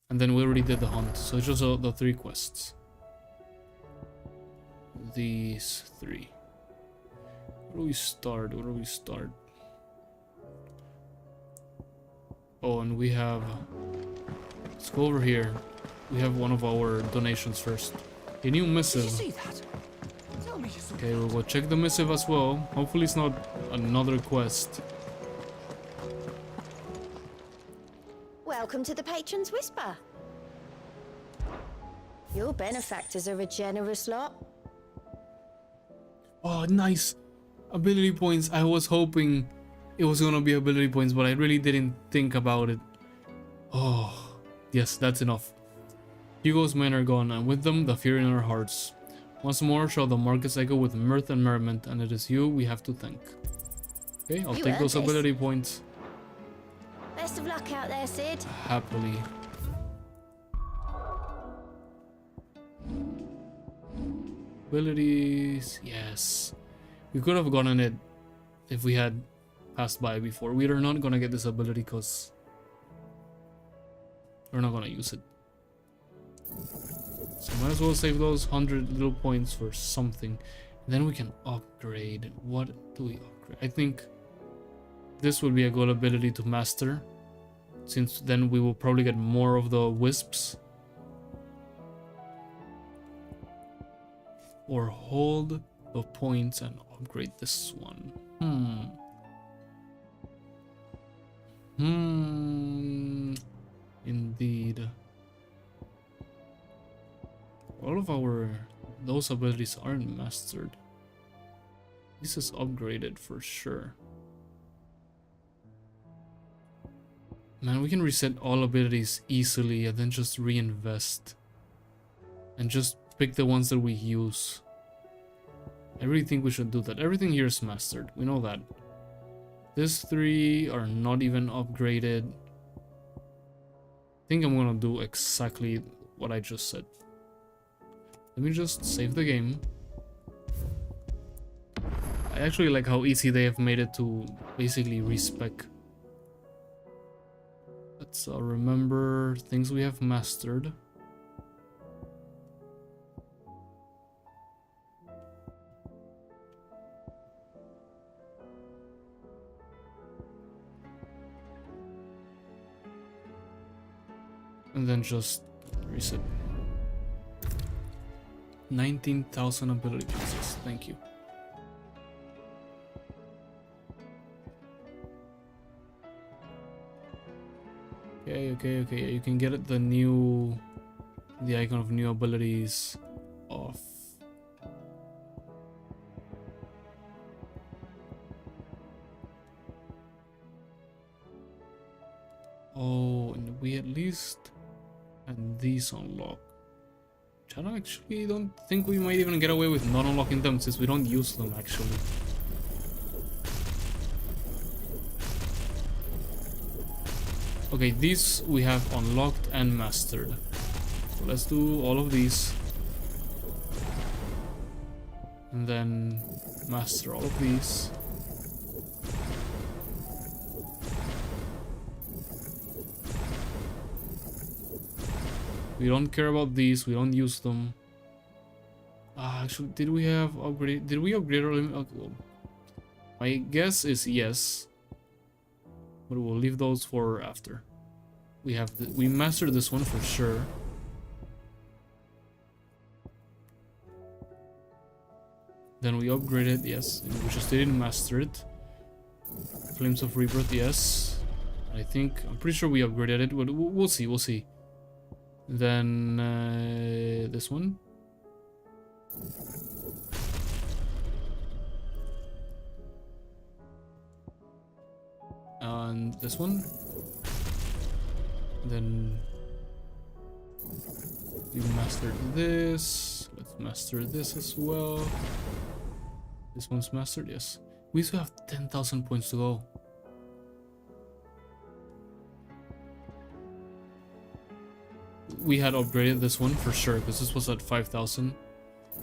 And then we already did the hunt, so it's just the 3 quests. These 3. Where do we start? Where do we start? Oh, and we have... Let's go over here. We have one of our donations first. A new missive. Did you see that? Tell me you saw Okay, we'll go check the missive as well. Hopefully it's not another quest. Welcome to the Patron's Whisper. Your benefactors are a generous lot. Oh, nice. Ability points. I was hoping it was gonna be ability points, but I really didn't think about it. Oh, yes, that's enough. Hugo's men are gone, and with them the fear in our hearts. Once more shall the markets echo with mirth and merriment, and it is you we have to thank. Okay, I'll You take earned those this. ability points. Best of luck out there, Sid. Happily. Abilities, yes. We could have gotten it if we had passed by before. We are not gonna get this ability because we're not gonna use it. So might as well save those 100 little points for something. Then we can upgrade. What do we upgrade? I think this would be a good ability to master, since then we will probably get more of the wisps. Or hold the points and upgrade this one. Indeed. All of those abilities aren't mastered. This is upgraded for sure. Man, we can reset all abilities easily and then just reinvest. And just pick the ones that we use. I really think we should do that. Everything here is mastered. We know that. These 3 are not even upgraded. I think I'm gonna do exactly what I just said. Let me just save the game. I actually like how easy they have made it to basically respec. Let's remember things we have mastered. And then just reset. 19,000 ability pieces. Thank you. Okay. You can get the icon of new abilities off. Oh, and we at least had these unlocked. Which I actually don't think we might even get away with not unlocking them since we don't use them actually. Okay, these we have unlocked and mastered. So let's do all of these. And then master all of these. We don't care about these, we don't use them. Actually, did we upgrade our limit? My guess is yes. But we'll leave those for after. We mastered this one for sure. Then we upgraded, yes, we just didn't master it. Flames of Rebirth, yes. I'm pretty sure we upgraded it, but we'll see. Then this one. And this one. Then we mastered this. Let's master this as well. This one's mastered, yes. We still have 10,000 points to go. We had upgraded this one for sure, because this was at 5,000.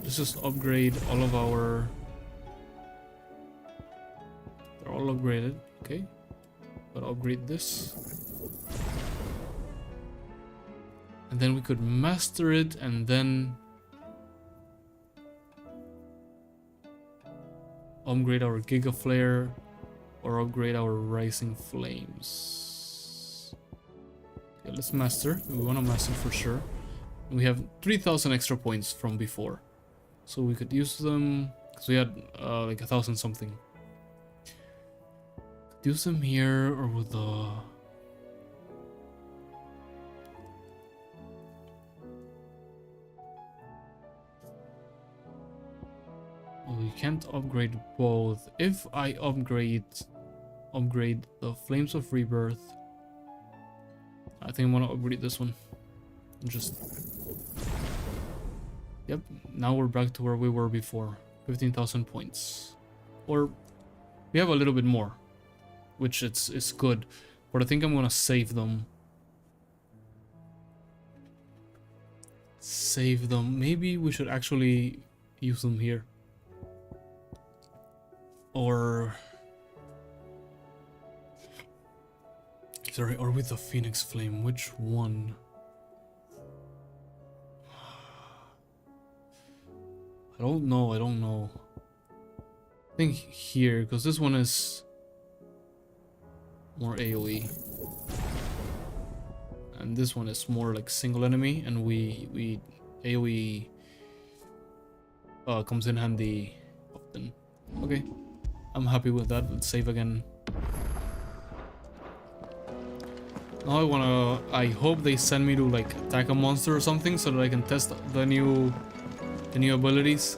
Let's just upgrade all of our... They're all upgraded, okay. But upgrade this. And then we could master it and then... upgrade our Giga Flare or upgrade our Rising Flames. Okay, let's master. We want to master for sure. We have 3,000 extra points from before, so we could use them because we had like 1,000 something. Could use them here or with the... We can't upgrade both. If I upgrade the Flames of Rebirth, I think I want to upgrade this one. Just... Yep, now we're back to where we were before. 15,000 points. Or we have a little bit more, which it's good. But I think I'm gonna save them. Save them. Maybe we should actually use them here. Or sorry, or with the Phoenix Flame, which one? I don't know. I think here, because this one is more AoE. And this one is more like single enemy, and we AoE comes in handy often. Okay. I'm happy with that. Let's save again. Now I hope they send me to like attack a monster or something so that I can test the new abilities.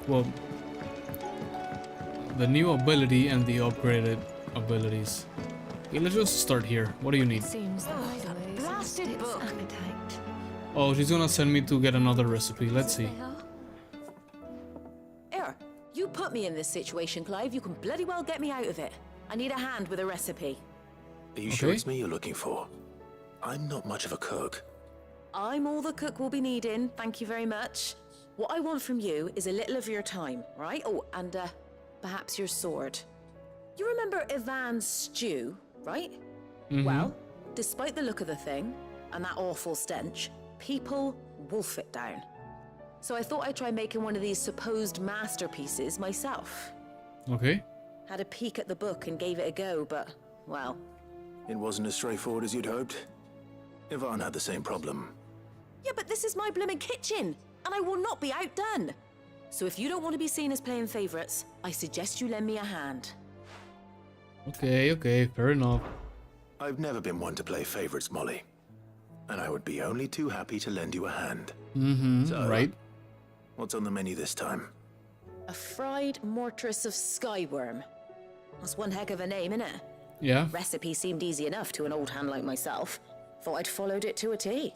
Well, the new ability and the upgraded abilities. Okay, let's just start here. What do you need? Blasted book. Oh, she's gonna send me to get another recipe. Let's see. You put me in this situation, Clive. You can bloody well get me out of it. I need a hand with a recipe. Are you sure it's me you're looking for? I'm not much of a cook. I'm all the cook will be needing, thank you very much. What I want from you is a little of your time, right? Oh, and perhaps your sword. You remember Ivan's stew, right? Mm-hmm. Well, despite the look of the thing, and that awful stench, people wolf it down. So I thought I'd try making one of these supposed masterpieces myself. Okay. Had a peek at the book and gave it a go, but, well, It wasn't as straightforward as you'd hoped. Yvonne had the same problem. Yeah, but this is my blooming kitchen, and I will not be outdone. So if you don't want to be seen as playing favorites, I suggest you lend me a hand. Okay, fair enough. I've never been one to play favorites, Molly. And I would be only too happy to lend you a hand. So, right. What's on the menu this time? A fried mortress of skyworm. That's one heck of a name, innit? Yeah. Recipe seemed easy enough to an old hand like myself. Thought I'd followed it to a T.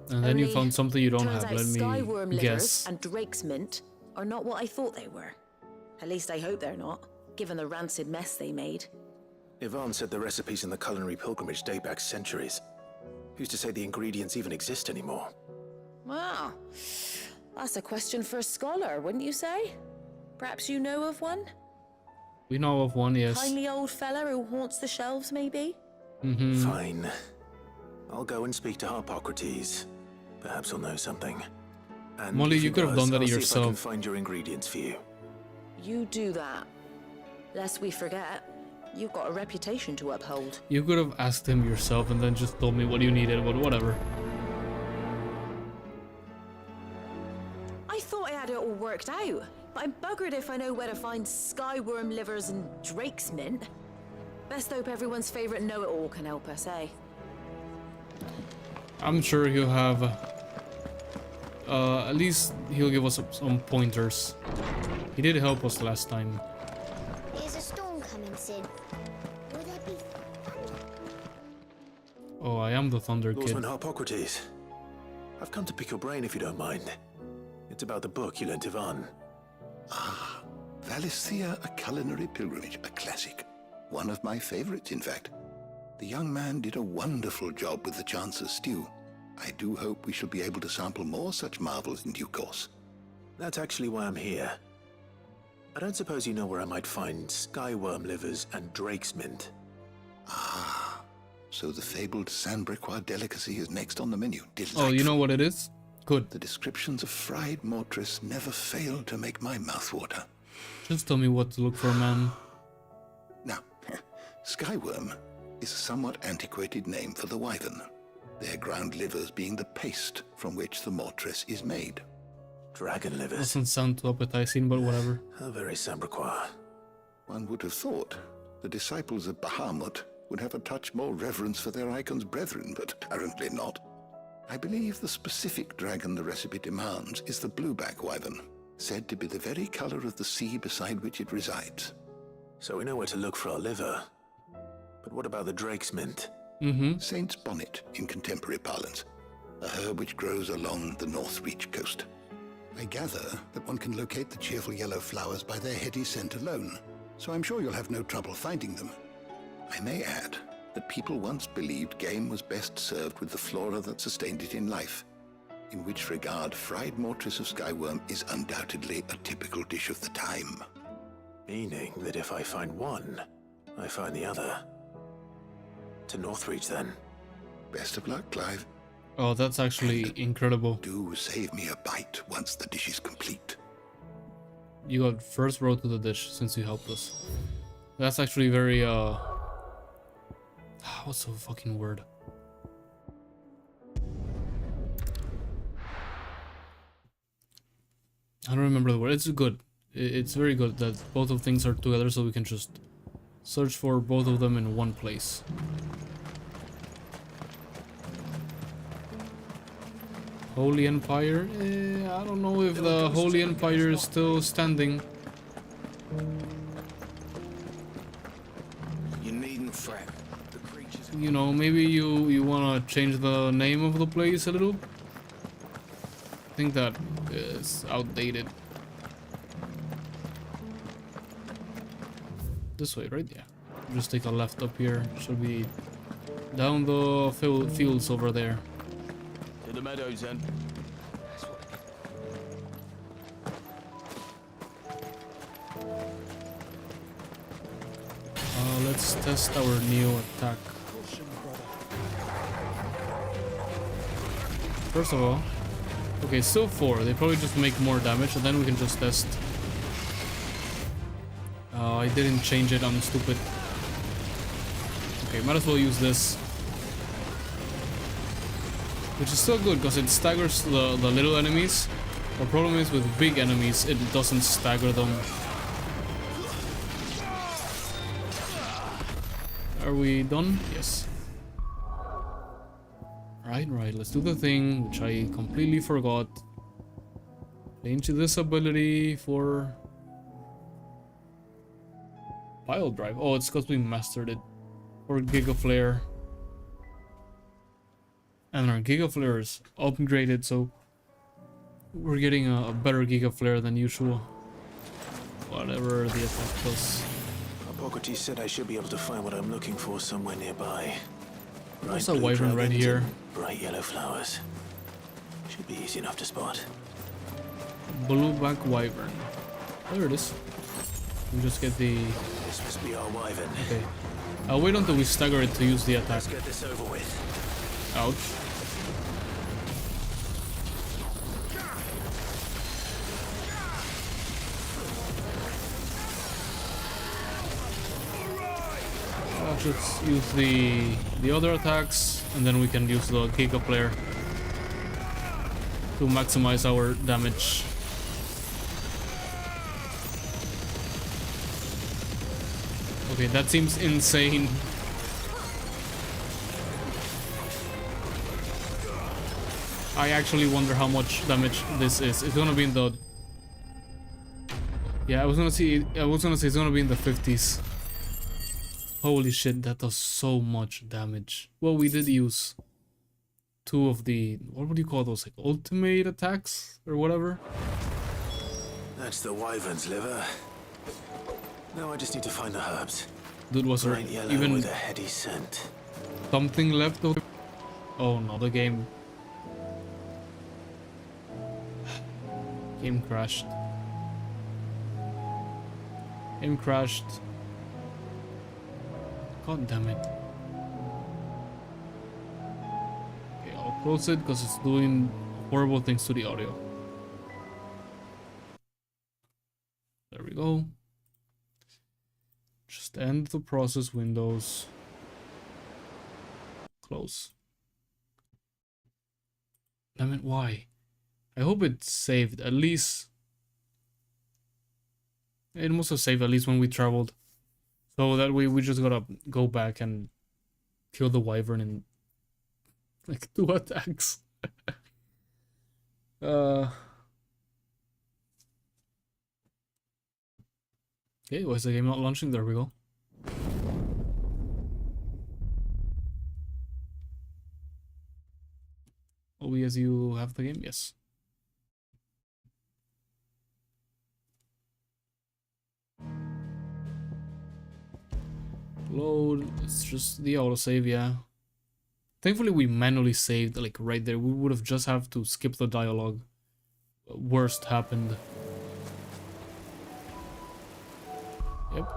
And then you found something you don't turns have. out Let skyworm me livers guess. and drake's mint are not what I thought they were. At least I hope they're not, given the rancid mess they made. Yvonne said the recipes in the culinary pilgrimage date back centuries. Who's to say the ingredients even exist anymore? Wow. That's a question for a scholar, wouldn't you say? Perhaps you know of one? We know of one, yes. Kindly old fella who haunts the shelves, maybe? Fine. I'll go and speak to Harpocrates. Perhaps he'll know something. And Molly, if you he could have does, done that I'll see if I yourself. can find your ingredients for you. You do that. Lest we forget, you've got a reputation to uphold. You could have asked him yourself and then just told me what you needed, but whatever. I thought I had it all worked out, but I'm buggered if I know where to find skyworm livers and drake's mint. Best hope everyone's favourite know-it-all can help us, eh? I'm sure he'll have... at least he'll give us some pointers. He did help us last time. There's a storm coming, Sid. Will there be... Oh, I am the Thunder Kid. Lawsman Harpocrates. I've come to pick your brain if you don't mind. It's about the book you lent Yvonne. Ah, Valisthea, a culinary pilgrimage, a classic. One of my favorites, in fact. The young man did a wonderful job with the Chance's stew. I do hope we shall be able to sample more such marvels in due course. That's actually why I'm here. I don't suppose you know where I might find skyworm livers and drake's mint. Ah, so the fabled Sandbrequois delicacy is next on the menu. Delightful. Oh, you know what it is? Good. The descriptions of fried mortress never fail to make my mouth water. Just tell me what to look for, man. Now, skyworm is a somewhat antiquated name for the wyvern, their ground livers being the paste from which the mortress is made. Dragon livers. Doesn't sound too appetizing, but whatever. How very Sandbrequois. One would have thought the disciples of Bahamut would have a touch more reverence for their icon's brethren, but apparently not. I believe the specific dragon the recipe demands is the blueback wyvern, said to be the very color of the sea beside which it resides. So we know where to look for our liver. But what about the drake's mint? Saint's bonnet in contemporary parlance, a herb which grows along the North Reach coast. I gather that one can locate the cheerful yellow flowers by their heady scent alone, so I'm sure you'll have no trouble finding them. I may add that people once believed game was best served with the flora that sustained it in life, in which regard fried mortress of skyworm is undoubtedly a typical dish of the time. Meaning that if I find one, I find the other. To Northreach, then. Best of luck, Clive. Oh, that's actually incredible. Do save me a bite once the dish is complete. You got first row to the dish since you helped us. That's actually very, what's the fucking word? I don't remember the word. It's good. It's very good that both of things are together, so we can just search for both of them in one place. Holy Empire? I don't know if the Holy Empire is still standing. You needn't fret. You know, maybe you wanna change the name of the place a little? I think that is outdated. This way, right? Yeah. Just take a left up here. Should be down the fields over there. To the meadows, then. Let's test our new attack. First of all, okay, still 4. They probably just make more damage, and then we can just test. I didn't change it. I'm stupid. Okay, might as well use this. Which is still good because it staggers the little enemies. The problem is with big enemies, it doesn't stagger them. Are we done? Yes. Right, let's do the thing, which I completely forgot. Change this ability for... Pile drive. Oh, it's because we mastered it. Or Giga Flare. And our Giga Flare is upgraded, so we're getting a better Giga Flare than usual. Whatever the attack does. Hippocrates said I should be able to find what I'm looking for somewhere nearby. There's a wyvern right here. Bright yellow flowers. Should be easy enough to spot. Blueback wyvern. There it is. We just get the... This must be our wyvern. Okay. I'll wait until we stagger it to use the attack. Let's get this over with. Ouch. Let's use the other attacks, and then we can use the Giga Flare to maximize our damage. Okay, that seems insane. I actually wonder how much damage this is. It's gonna be in the... Yeah, I was gonna say it's gonna be in the 50s. Holy shit, that does so much damage. Well, we did use 2 of the... What would you call those? Like ultimate attacks? Or whatever? That's the wyvern's liver. Now I just need to find the herbs. Dude, was there even with a heady scent. Something left of... Oh no, the game... Game crashed. Game crashed. God damn it. Okay, I'll close it because it's doing horrible things to the audio. There we go. Just end the process windows. Close. Damn it, why? I hope it saved at least. It must have saved at least when we traveled. So that way we just gotta go back and kill the wyvern in like 2 attacks. Okay, why is the game not launching? There we go. OBS, you have the game? Yes. Load. It's just the autosave, yeah. Thankfully we manually saved like right there. We would have just have to skip the dialogue. Worst happened. Yep.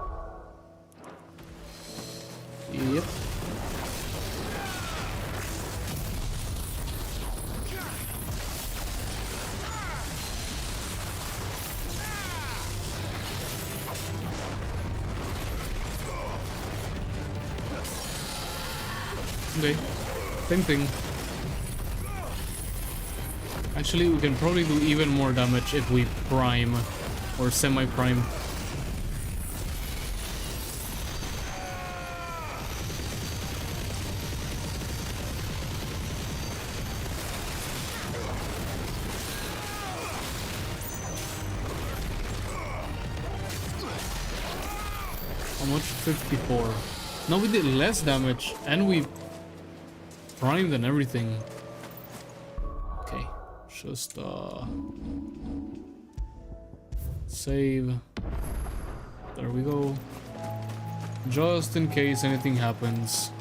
Yep. Okay, same thing. Actually, we can probably do even more damage if we prime or semi-prime. How much? 54. No, we did less damage and we primed and everything. Okay, just save. There we go. Just in case anything happens.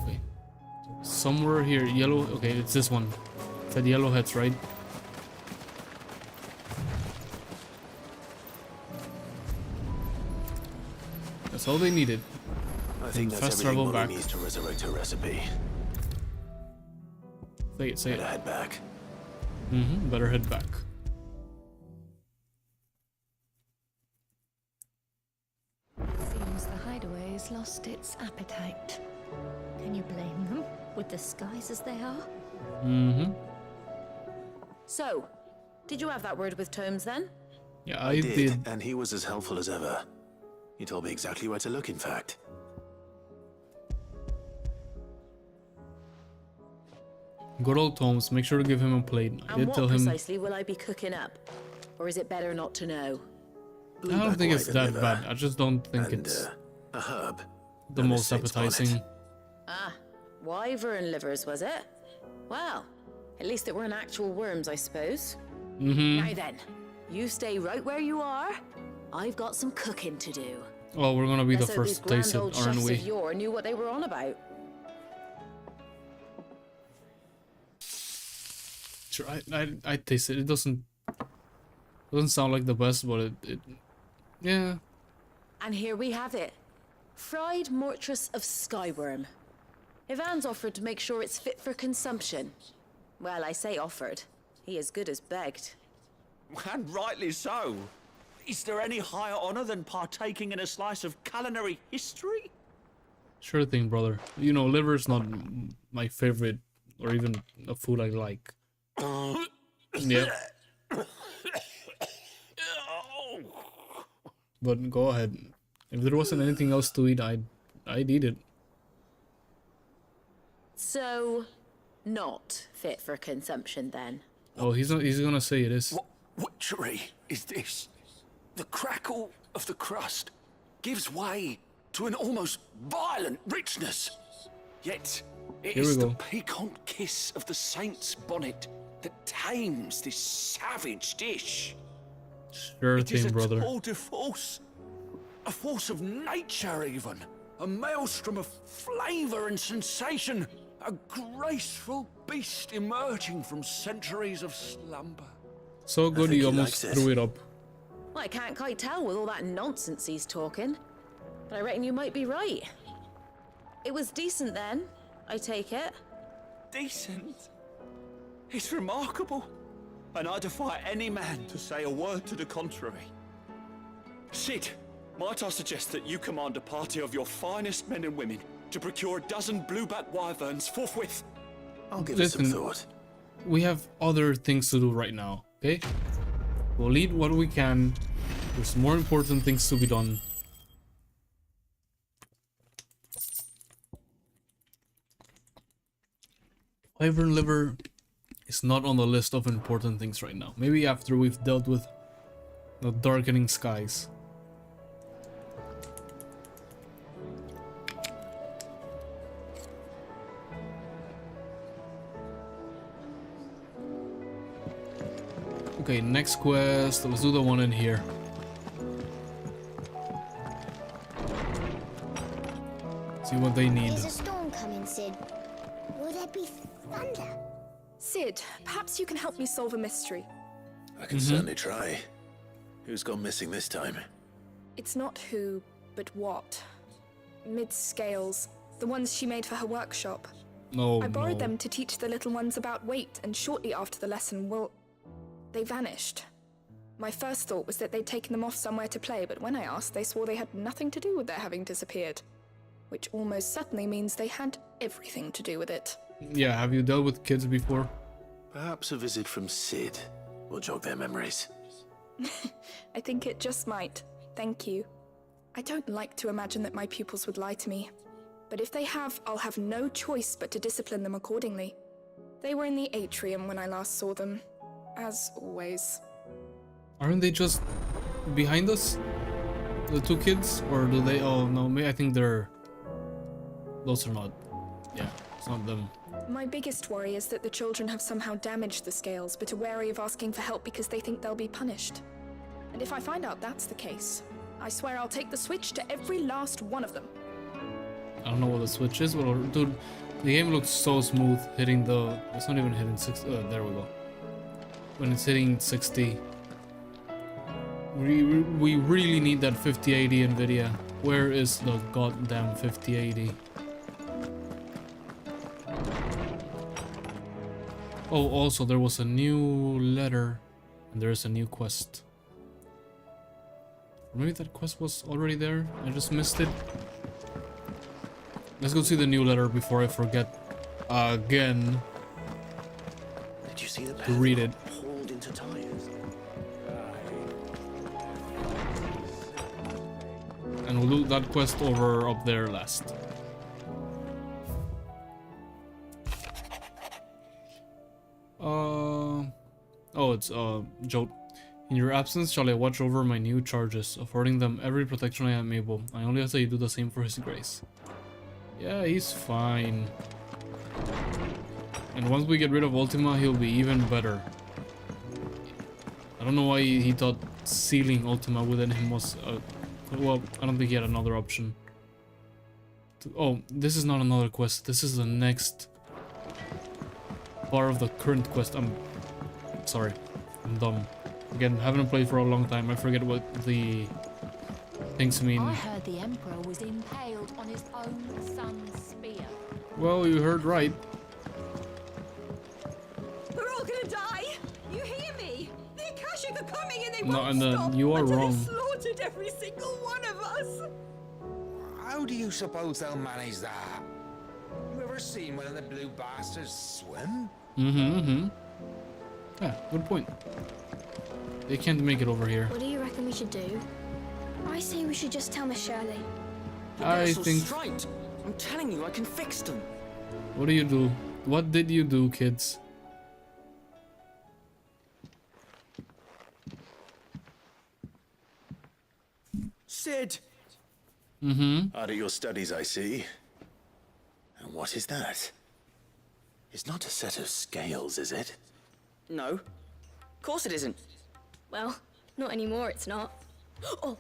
Okay. Somewhere here, yellow. Okay, it's this one. It said yellow heads, right? That's all they needed. I think that's fast everything travel back. needs to resurrect her recipe. Say it, say it. Better head back. Better head back. Seems the hideaway's lost its appetite. Can you blame them, with the skies as they are? Mm-hmm. So, did you have that word with Tomes then? Yeah, I did. And he was as helpful as ever. He told me exactly where to look, in fact. Good old Tomes, make sure to give him a plate. I And did what tell him. precisely will I be cooking up? Or is it better not to know? I don't think it's Blueback that liver bad. I just don't think and, it's a herb. the known as most Saint's bonnet. appetizing. Ah, wyvern livers, was it? Well, at least it weren't actual worms, I suppose. Mm-hmm. Now then, you stay right where you are. I've got some cooking to do. Oh, we're gonna be the Let's hope first to these taste grand it, old aren't chefs we? of yore knew what they were on about. Sure, I taste it. It doesn't sound like the best, but it yeah. And here we have it. Fried mortress of skyworm. Ivan's offered to make sure it's fit for consumption. Well, I say offered. He as good as begged. And rightly so. Is there any higher honor than partaking in a slice of culinary history? Sure thing, brother. You know, liver's not my favorite or even a food I like. Yeah. But go ahead. If there wasn't anything else to eat, I'd eat it. So, not fit for consumption then. Oh, he's gonna say it is. What witchery is this? The crackle of the crust gives way to an almost violent richness. Yet, it Here we is the go. piquant kiss of the saint's bonnet that tames this savage dish. Sure It is thing, a brother. tour de force. A force of nature, even. A maelstrom of flavor and sensation. A graceful beast emerging from centuries of slumber. So good think he he almost likes it. threw it up. Well, I can't quite tell with all that nonsense he's talking. But I reckon you might be right. It was decent then, I take it. Decent? It's remarkable. And I defy any man to say a word to the contrary. Sid, might I suggest that you command a party of your finest men and women to procure a dozen blueback wyverns forthwith? I'll give Listen, it some thought. we have other things to do right now, okay? We'll eat what we can. There's more important things to be done. Wyvern liver is not on the list of important things right now. Maybe after we've dealt with the darkening skies. Okay, next quest. Let's do the one in here. See what they need. There's a storm coming, Sid. Will there be thunder? Sid, perhaps you can help me solve a mystery. I can certainly try. Who's gone missing this time? It's not who, but what. Mid-scales, the ones she made for her workshop. No, I borrowed no. them to teach the little ones about weight, and shortly after the lesson, well, they vanished. My first thought was that they'd taken them off somewhere to play, but when I asked, they swore they had nothing to do with their having disappeared. Which almost certainly means they had everything to do with it. Yeah, have you dealt with kids before? Perhaps a visit from Sid will jog their memories. I think it just might. Thank you. I don't like to imagine that my pupils would lie to me. But if they have, I'll have no choice but to discipline them accordingly. They were in the atrium when I last saw them. As always. Aren't they just behind us? The two kids? Or do they... Oh, no, I think they're... Those are not... Yeah, it's not them. My biggest worry is that the children have somehow damaged the scales, but are wary of asking for help because they think they'll be punished. And if I find out that's the case, I swear I'll take the switch to every last one of them. I don't know what the switch is, but dude, the game looks so smooth hitting the... It's not even hitting 60... there we go. When it's hitting 60. We really need that 5080 NVIDIA. Where is the goddamn 5080? Oh, also there was a new letter and there is a new quest. Maybe that quest was already there. I just missed it. Let's go see the new letter before I forget again. Did you see the to read it? hauled into tires? And we'll do that quest over up there last. Oh, it's Jote. In your absence, shall I watch over my new charges, affording them every protection I am able. I only ask that you do the same for His Grace. Yeah, he's fine. And once we get rid of Ultima, he'll be even better. I don't know why he thought sealing Ultima within him was... well, I don't think he had another option. Oh, this is not another quest. This is the next part of the current quest. I'm sorry. I'm dumb. Again, haven't played for a long time. I forget what the things mean. I heard the Emperor was impaled on his own son's spear. Well, you heard right. We're all gonna die! You hear me? The Akashic are coming and they No, won't and stop you are until wrong. they've slaughtered every single one of us! How do you suppose they'll manage that? You ever seen one of the blue bastards swim? Yeah, good point. They can't make it over here. What do you reckon we should do? I say we should just tell Miss Shirley. I think... Straight. I'm telling you, I can fix them. What do you do? What did you do, kids? Sid! Out of your studies, I see. And what is that? It's not a set of scales, is it? No. Of course it isn't. Well, not anymore, it's not. Oh,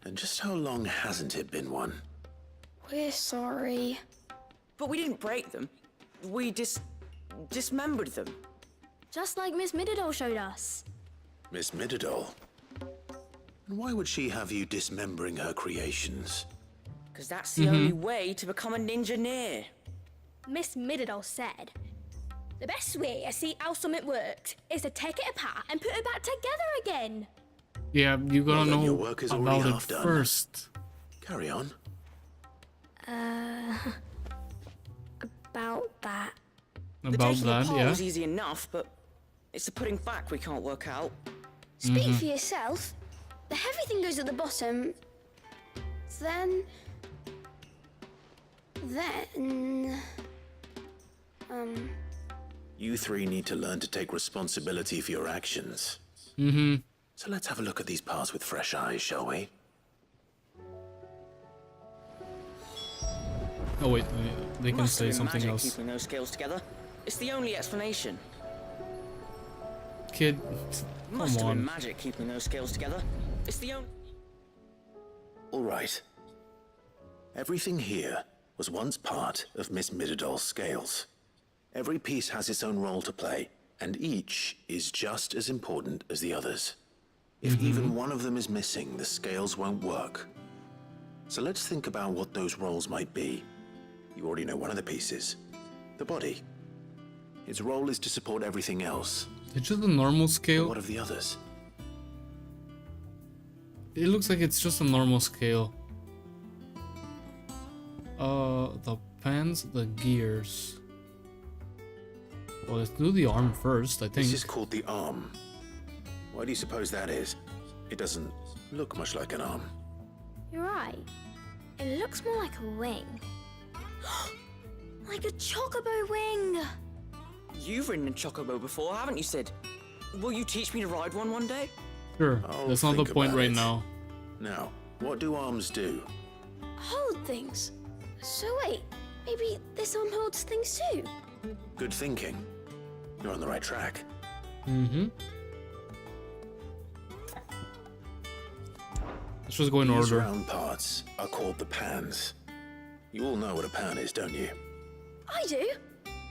And just how long hasn't it been one? we're sorry. But we didn't break them. We dismembered them. Just like Miss Mididol showed us. Miss Mididol? And why would she have you dismembering her creations? Because that's the only way to become a ninja-neer. Miss Mididol said, the best way to see how something works is to take it apart and put it back together again. Yeah, you gotta Well, then know your work is already about it half done. first. Carry on. About that. The About taking that, apart yeah. was easy enough, but it's the putting back we can't work out. Speak for yourself. The heavy thing goes at the bottom. Then... You three need to learn to take responsibility for your actions. So let's have a look at these parts with fresh eyes, shall we? Oh wait, they can Must have say been something magic else. keeping those scales together. It's the only explanation. Kid, Must come have been on. magic keeping those scales together. It's the only... All right. Everything here was once part of Miss Mididol's scales. Every piece has its own role to play, and each is just as important as the others. If even one of them is missing, the scales won't work. So let's think about what those roles might be. You already know one of the pieces. The body. Its role is to support everything else. It's just a normal But scale. what of the others? It looks like it's just a normal scale. The pants, the gears. Well, let's do the arm first, I think. This is called the arm. Why do you suppose that is? It doesn't look much like an arm. You're right. It looks more like a wing. Like a chocobo wing! You've ridden a chocobo before, haven't you, Sid? Will you teach me to ride one day? Sure, I'll that's not the think point about right it. now. Now, what do arms do? Hold things. So wait, maybe this arm holds things too? Good thinking. You're on the right track. Let's just go in These order. round parts are called the pans. You all know what a pan is, don't you? I do.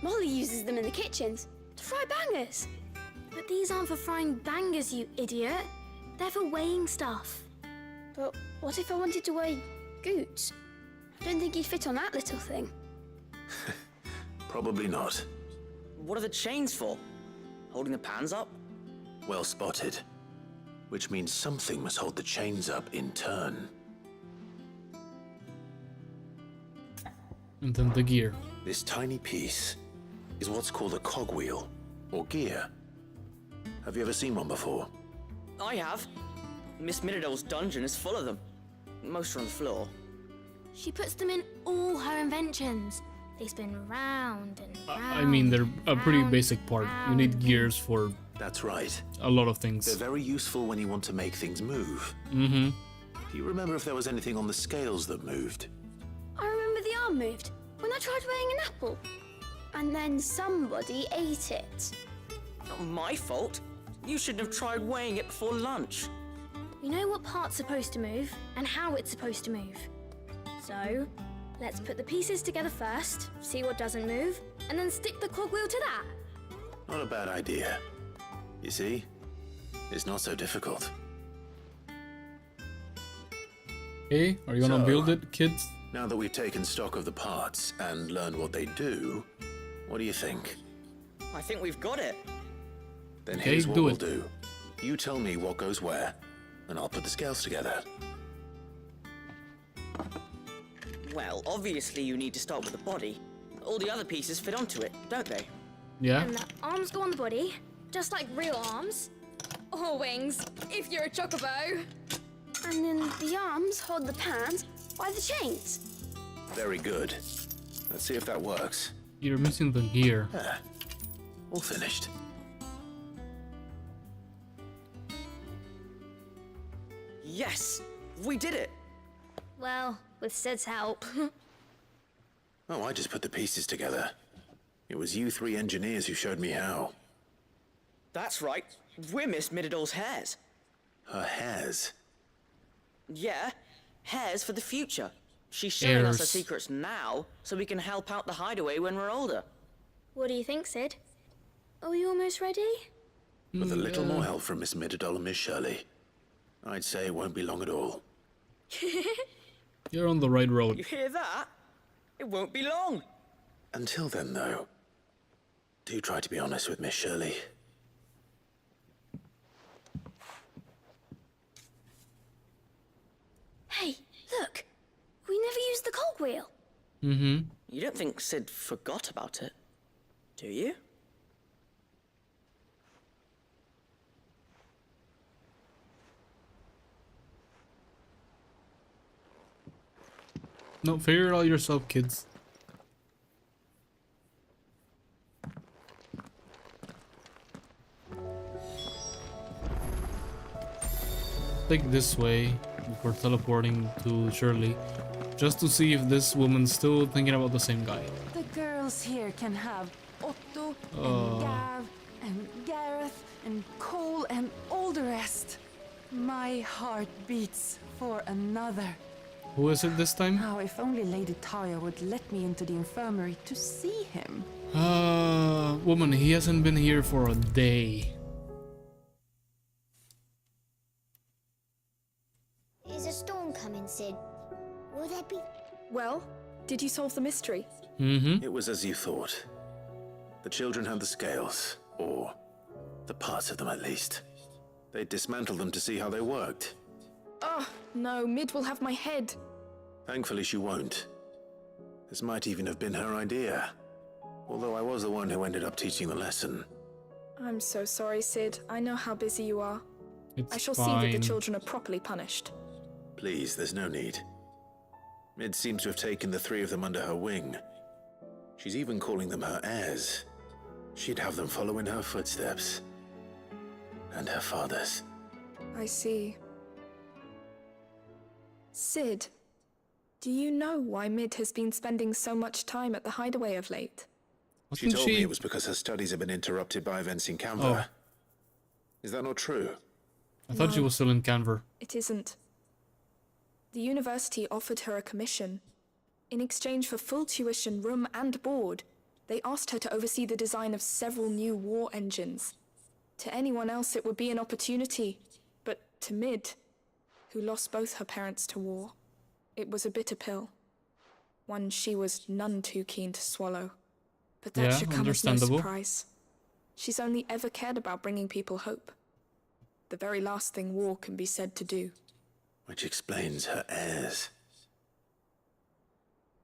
Molly uses them in the kitchens to fry bangers. But these aren't for frying bangers, you idiot. They're for weighing stuff. But what if I wanted to weigh Goots? I don't think he'd fit on that little thing. Probably not. What are the chains for? Holding the pans up? Well spotted. which means something must hold the chains up in turn. And then the gear. This tiny piece is what's called a cogwheel, or gear. Have you ever seen one before? I have. Miss Miradol's dungeon is full of them. Most are on the floor. She puts them in all her inventions. They spin round and round. I mean, they're a pretty basic part. You need gears for... That's right. A lot of things. They're very useful when you want to make things move. Mm-hmm. Do you remember if there was anything on the scales that moved? I remember the arm moved when I tried weighing an apple. And then somebody ate it. Not my fault. You shouldn't have tried weighing it before lunch. We know what part's supposed to move and how it's supposed to move. So, let's put the pieces together first, see what doesn't move, and then stick the cogwheel to that. Not a bad idea. You see? It's not so difficult. Hey, are you gonna build it, kids? Now that we've taken stock of the parts and learned what they do, what do you think? I think we've got it. Then here's what we'll do. You tell me what goes where, and I'll put the scales together. Well, obviously you need to start with the body. All the other pieces fit onto it, don't they? Yeah. And the arms go on the body, just like real arms. Or wings, if you're a chocobo. And then the arms hold the pants by the chains. Very good. Let's see if that works. You're missing the gear. Ah, all finished. Yes! We did it! Well, with Sid's help. Oh, I just put the pieces together. It was you three engineers who showed me how. That's right. We're Miss Miradol's hairs. Her hairs? Yeah, hairs for the future. She's showing us her Heirs. secrets now, so we can help out the hideaway when we're older. What do you think, Sid? Are we almost ready? With a little more help from Miss Miradol and Miss Shirley, I'd say it won't be long at all. You're on the right road. You hear that? It won't be long. Until then, though, do try to be honest with Miss Shirley. Hey, look! We never used the cogwheel. Mm-hmm. You don't think Sid forgot about it, do you? No, figure it out yourself, kids. Take this way before teleporting to Shirley, just to see if this woman's still thinking about the same guy. The girls here can have Otto and Gav and Gareth and Cole and all the rest. My heart beats for another. Who is it this time? Now, if only Lady Taya would let me into the infirmary to see him. Woman, he hasn't been here for a day. Is a storm coming, Sid? Will there be... Well, did you solve the mystery? Mm-hmm. It was as you thought. The children had the scales, or the parts of them at least. They dismantled them to see how they worked. Oh, no, Mid will have my head. Thankfully she won't. This might even have been her idea. Although I was the one who ended up teaching the lesson. I'm so sorry, Sid. I know how busy you are. It's I shall see that the children are properly punished. Please, there's no need. Mid seems to have taken the three of them under her wing. She's even calling them her heirs. She'd have them follow in her footsteps. And her father's. I see. Sid, do you know why Mid has been spending so much time at the hideaway of late? She told me it was because her studies have been interrupted by events in Canver. Is that not true? I thought she was still in Canver. It isn't. The university offered her a commission. In exchange for full tuition, room and board, they asked her to oversee the design of several new war engines. To anyone else it would be an opportunity, but to Mid, who lost both her parents to war, it was a bitter pill. One she was none too keen to swallow. But that should come as no surprise. She's only ever cared about bringing people hope. the very last thing war can be said to do. Which explains her heirs.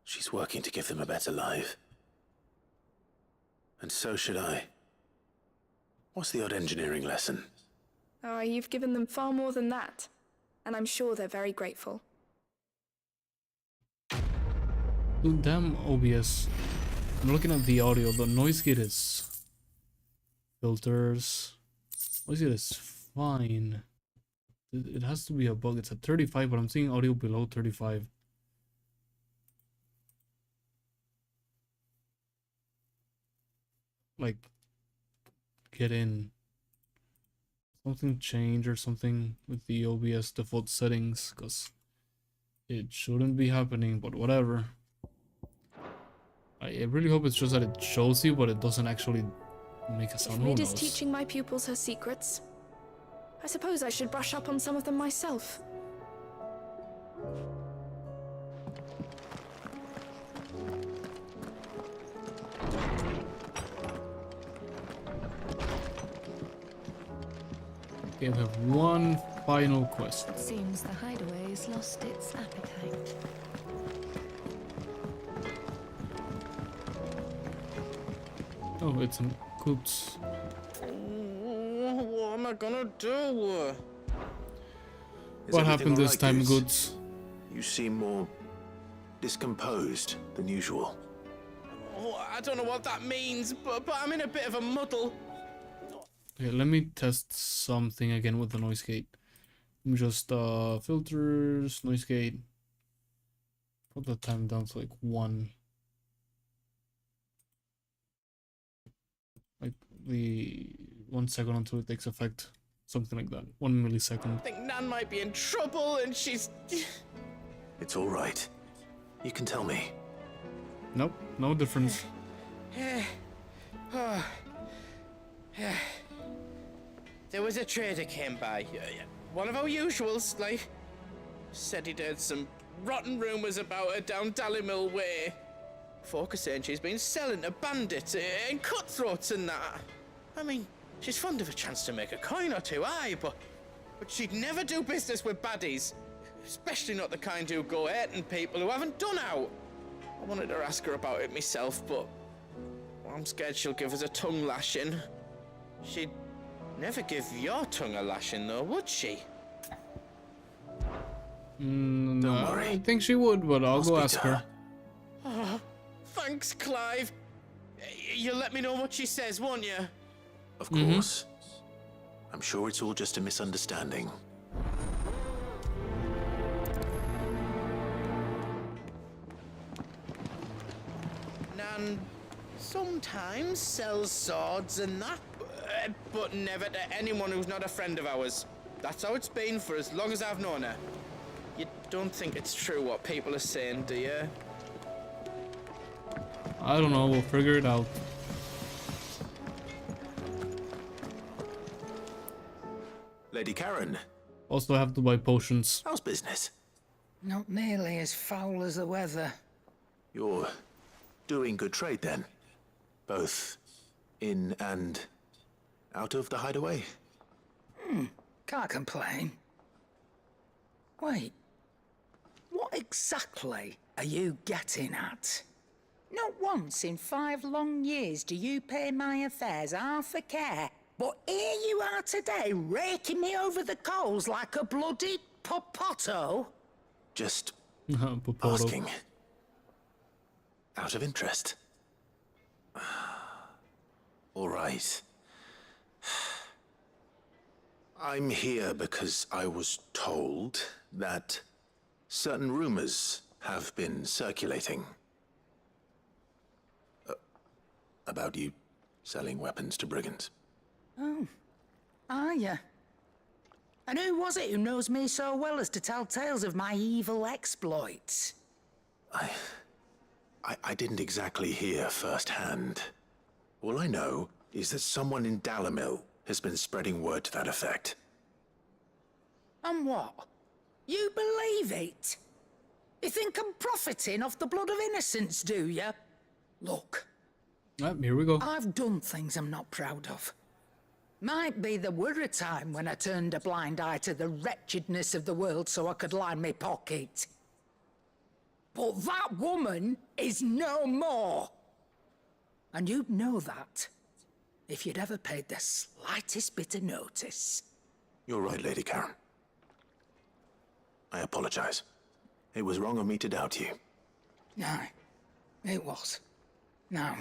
She's working to give them a better life. And so should I. What's the odd engineering lesson? Oh, you've given them far more than that. And I'm sure they're very grateful. Dude, damn OBS. I'm looking at the audio. The noise gate is... filters. Noise gate is fine. It has to be a bug. It's at 35, but I'm seeing audio below 35. Like, get in. Something change or something with the OBS default settings, because it shouldn't be happening, but whatever. I really hope it's just that it shows you, but it doesn't actually make a sound. If Mid is teaching my pupils her secrets, I suppose I should brush up on some of them myself. Okay, we have one final quest. It seems the hideaway's lost its appetite. Oh, it's in Coots. What am I gonna do? What happened this time, Goods? You seem more discomposed than usual. Oh, I don't know what that means, but I'm in a bit of a muddle. Okay, let me test something again with the noise gate. Let me just filters, noise gate. Put the time down to like 1. Like the 1 second until it takes effect. Something like that. 1 millisecond. I think Nan might be in trouble and she's... It's all right. You can tell me. Nope, no difference. There was a trader came by. One of our usuals, like. Said he'd heard some rotten rumours about her down Dallymill Way. Folk are saying she's been selling to bandits and cutthroats and that. I mean, she's fond of a chance to make a coin or two, aye, but she'd never do business with baddies. Especially not the kind who go hurting people who haven't done out. I wanted to ask her about it myself, but I'm scared she'll give us a tongue lashing. She'd never give your tongue a lashing, though, would she? Don't worry. I think she would, but I'll go ask her. Oh, thanks, Clive. You'll let me know what she says, won't you? Of course. I'm sure it's all just a misunderstanding. Nan sometimes sells swords and that, but never to anyone who's not a friend of ours. That's how it's been for as long as I've known her. You don't think it's true what people are saying, do you? I don't know, we'll figure it out. Lady Karen. Also have to buy potions. How's business? Not nearly as foul as the weather. You're doing good trade then? Both in and out of the hideaway? Can't complain. Wait. What exactly are you getting at? Not once in 5 long years do you pay my affairs half a care. But here you are today, raking me over the coals like a bloody popoto. Just asking. Out of interest. All right. I'm here because I was told that certain rumors have been circulating. About you selling weapons to brigands. Oh, are ya? And who was it who knows me so well as to tell tales of my evil exploits? I didn't exactly hear firsthand. All I know is that someone in Dallymill has been spreading word to that effect. And what? You believe it? You think I'm profiting off the blood of innocents, do you? Look. Here we go. I've done things I'm not proud of. Might be there were a time when I turned a blind eye to the wretchedness of the world so I could line my pocket. But that woman is no more. And you'd know that if you'd ever paid the slightest bit of notice. You're right, Lady Karen. I apologize. It was wrong of me to doubt you. No, it was. No.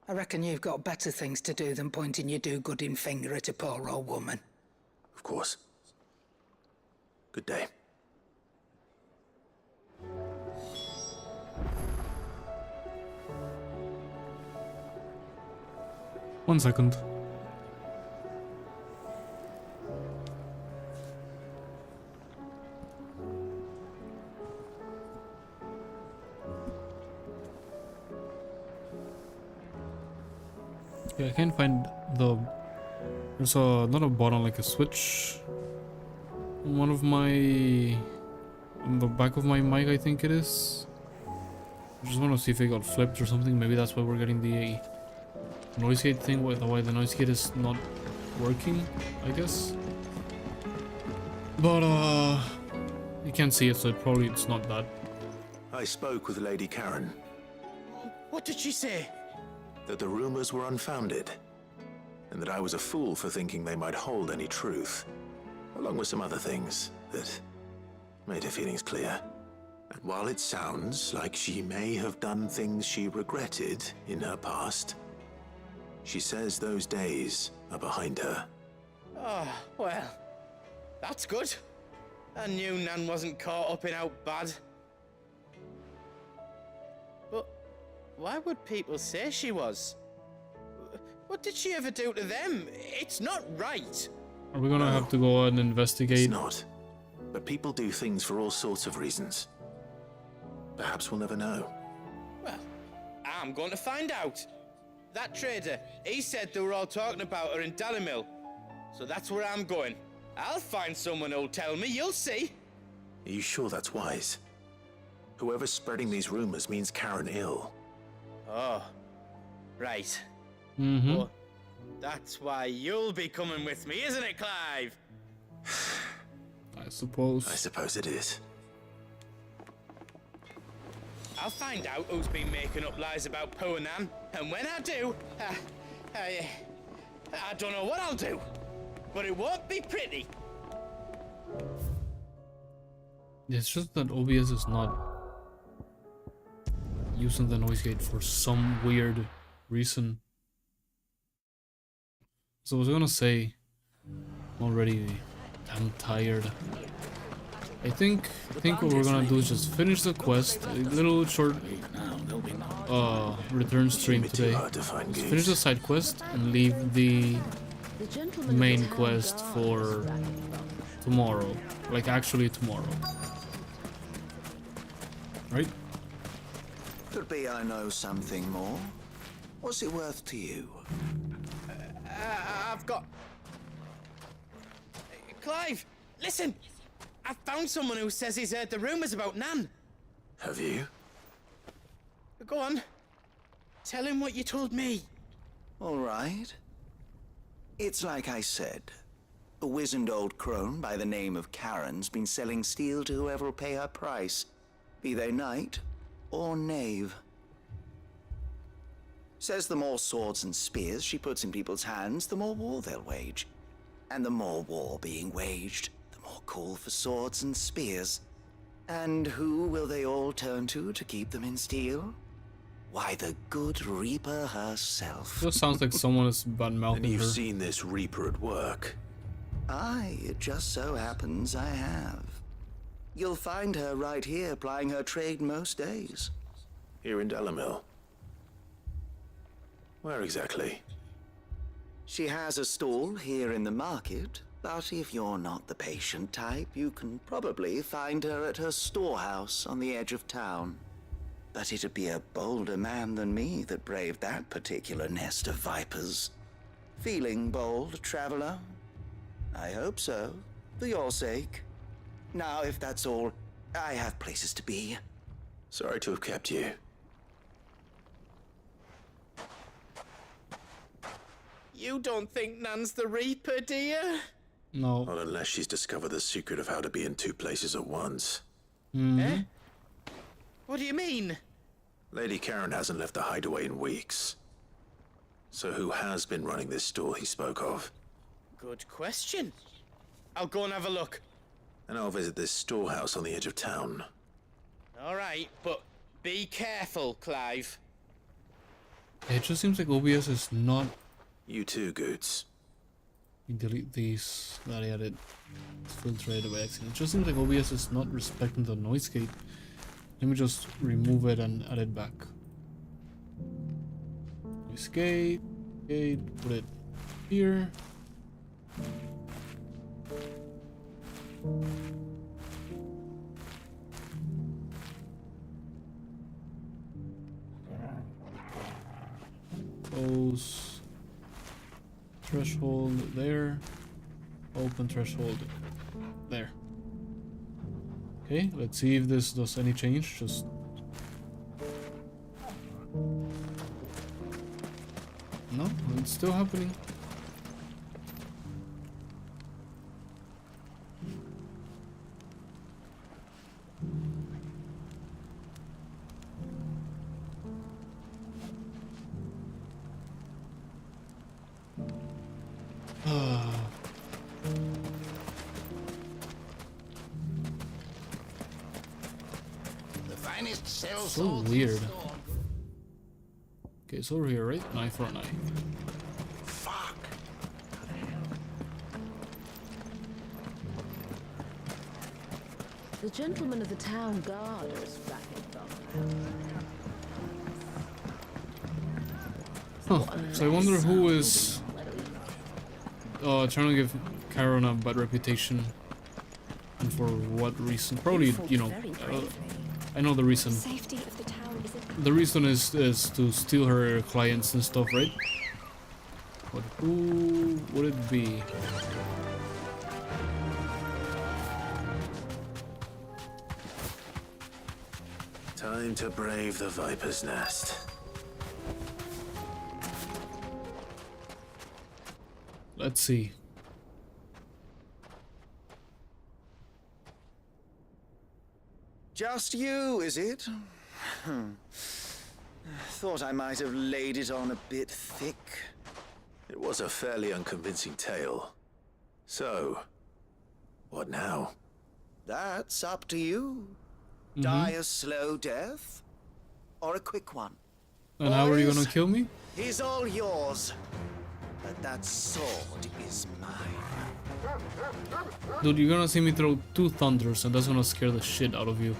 I reckon you've got better things to do than pointing your do-gooding finger at a poor old woman. Of course. Good day. One second. Yeah, I can't find the... There's a... not a button, like a switch. On one of my... on the back of my mic, I think it is. I just want to see if it got flipped or something. Maybe that's why we're getting the noise gate thing, why the noise gate is not working, I guess. But you can't see it, so probably it's not that. I spoke with Lady Karen. What did she say? That the rumors were unfounded, and that I was a fool for thinking they might hold any truth, along with some other things that made her feelings clear. And while it sounds like she may have done things she regretted in her past, she says those days are behind her. Oh, well, that's good. I knew Nan wasn't caught up in out bad. But why would people say she was? What did she ever do to them? It's not right. Are we gonna have to go and investigate? It's not. But people do things for all sorts of reasons. Perhaps we'll never know. Well, I'm going to find out. That trader, he said they were all talking about her in Dalimil. So that's where I'm going. I'll find someone who'll tell me, you'll see. Are you sure that's wise? Whoever's spreading these rumors means Karen ill. Oh, right. Mm-hmm. Well, that's why you'll be coming with me, isn't it, Clive? I suppose. I suppose it is. I'll find out who's been making up lies about poor Nan, and when I do, I don't know what I'll do, but it won't be pretty. It's just that OBS is not using the noise gate for some weird reason. So I was gonna say, I'm already damn tired. I think what we're gonna do is just finish the quest, a little short return stream today. Just finish the side quest and leave the main quest for tomorrow. Like actually tomorrow. Right? Could be I know something more. What's it worth to you? I've got... Clive, listen! I found someone who says he's heard the rumors about Nan. Have you? Go on. Tell him what you told me. All right. It's like I said. A wizened old crone by the name of Karen's been selling steel to whoever'll pay her price, be they knight or knave. Says the more swords and spears she puts in people's hands, the more war they'll wage. And the more war being waged, the more call for swords and spears. And who will they all turn to keep them in steel? Why, the good Reaper herself. This sounds like someone is bad-mouthing her. And you've seen this Reaper at work. Aye, it just so happens I have. You'll find her right here plying her trade most days. Here in Dalimil. Where exactly? She has a stall here in the market, but if you're not the patient type, you can probably find her at her storehouse on the edge of town. But it'd be a bolder man than me that braved that particular nest of vipers. Feeling bold, traveler? I hope so, for your sake. Now, if that's all, I have places to be. Sorry to have kept you. You don't think Nan's the Reaper, do you? No. Not unless she's discovered the secret of how to be in two places at once. Eh? What do you mean? Lady Karen hasn't left the hideaway in weeks. So who has been running this store he spoke of? Good question. I'll go and have a look. And I'll visit this storehouse on the edge of town. All right, but be careful, Clive. It just seems like OBS is not... You too, Goots. Delete these that I added. Filter it by accident. It just seems like OBS is not respecting the noise gate. Let me just remove it and add it back. Noise gate, put it here. Close threshold there. Open threshold there. Okay, let's see if this does any change. Just no, it's still happening. So weird. Okay, it's over here, right? Eye for an eye. Fuck. The gentlemen of the town guard are strapping Huh. So I wonder who is trying to give Karen a bad reputation, and for what reason? Probably, you know, I know the reason. Safety of the town is The reason is to steal her clients and stuff, right? But who would it be? Time to brave the Viper's Nest. Let's see. Just you, is it? Thought I might have laid it on a bit thick. It was a fairly unconvincing tale. So, what now? That's up to you. Die a slow death, or a quick one. And how are you gonna kill me? He's all yours. But that sword is mine. Dude, you're gonna see me throw 2 thunders and that's gonna scare the shit out of you.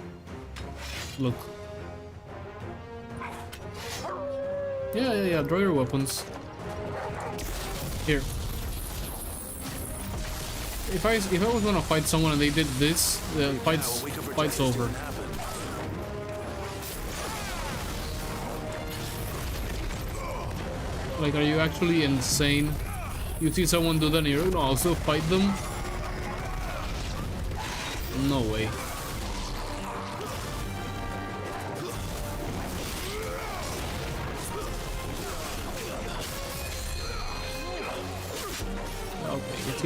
Look. Yeah, draw your weapons. Here. If I was gonna fight someone and they did this, the fight's over. Like, are you actually insane? You see someone do that and you're gonna also fight them? No way. Okay, let's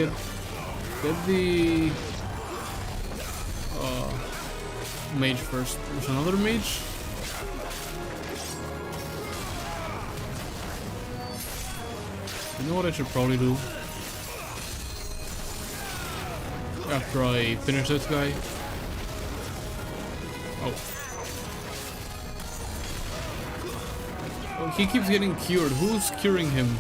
get the mage first. There's another mage. You know what I should probably do? After I finish this guy. Oh, he keeps getting cured. Who's curing him?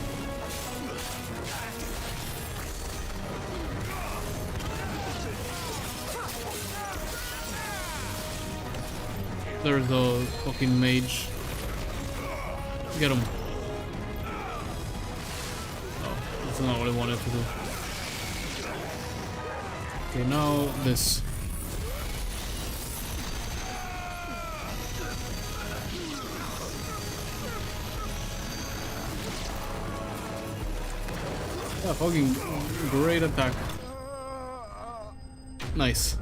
There's the fucking mage. Get him. Oh, that's not what I wanted to do. Okay, now this. Yeah, fucking great attack. Nice.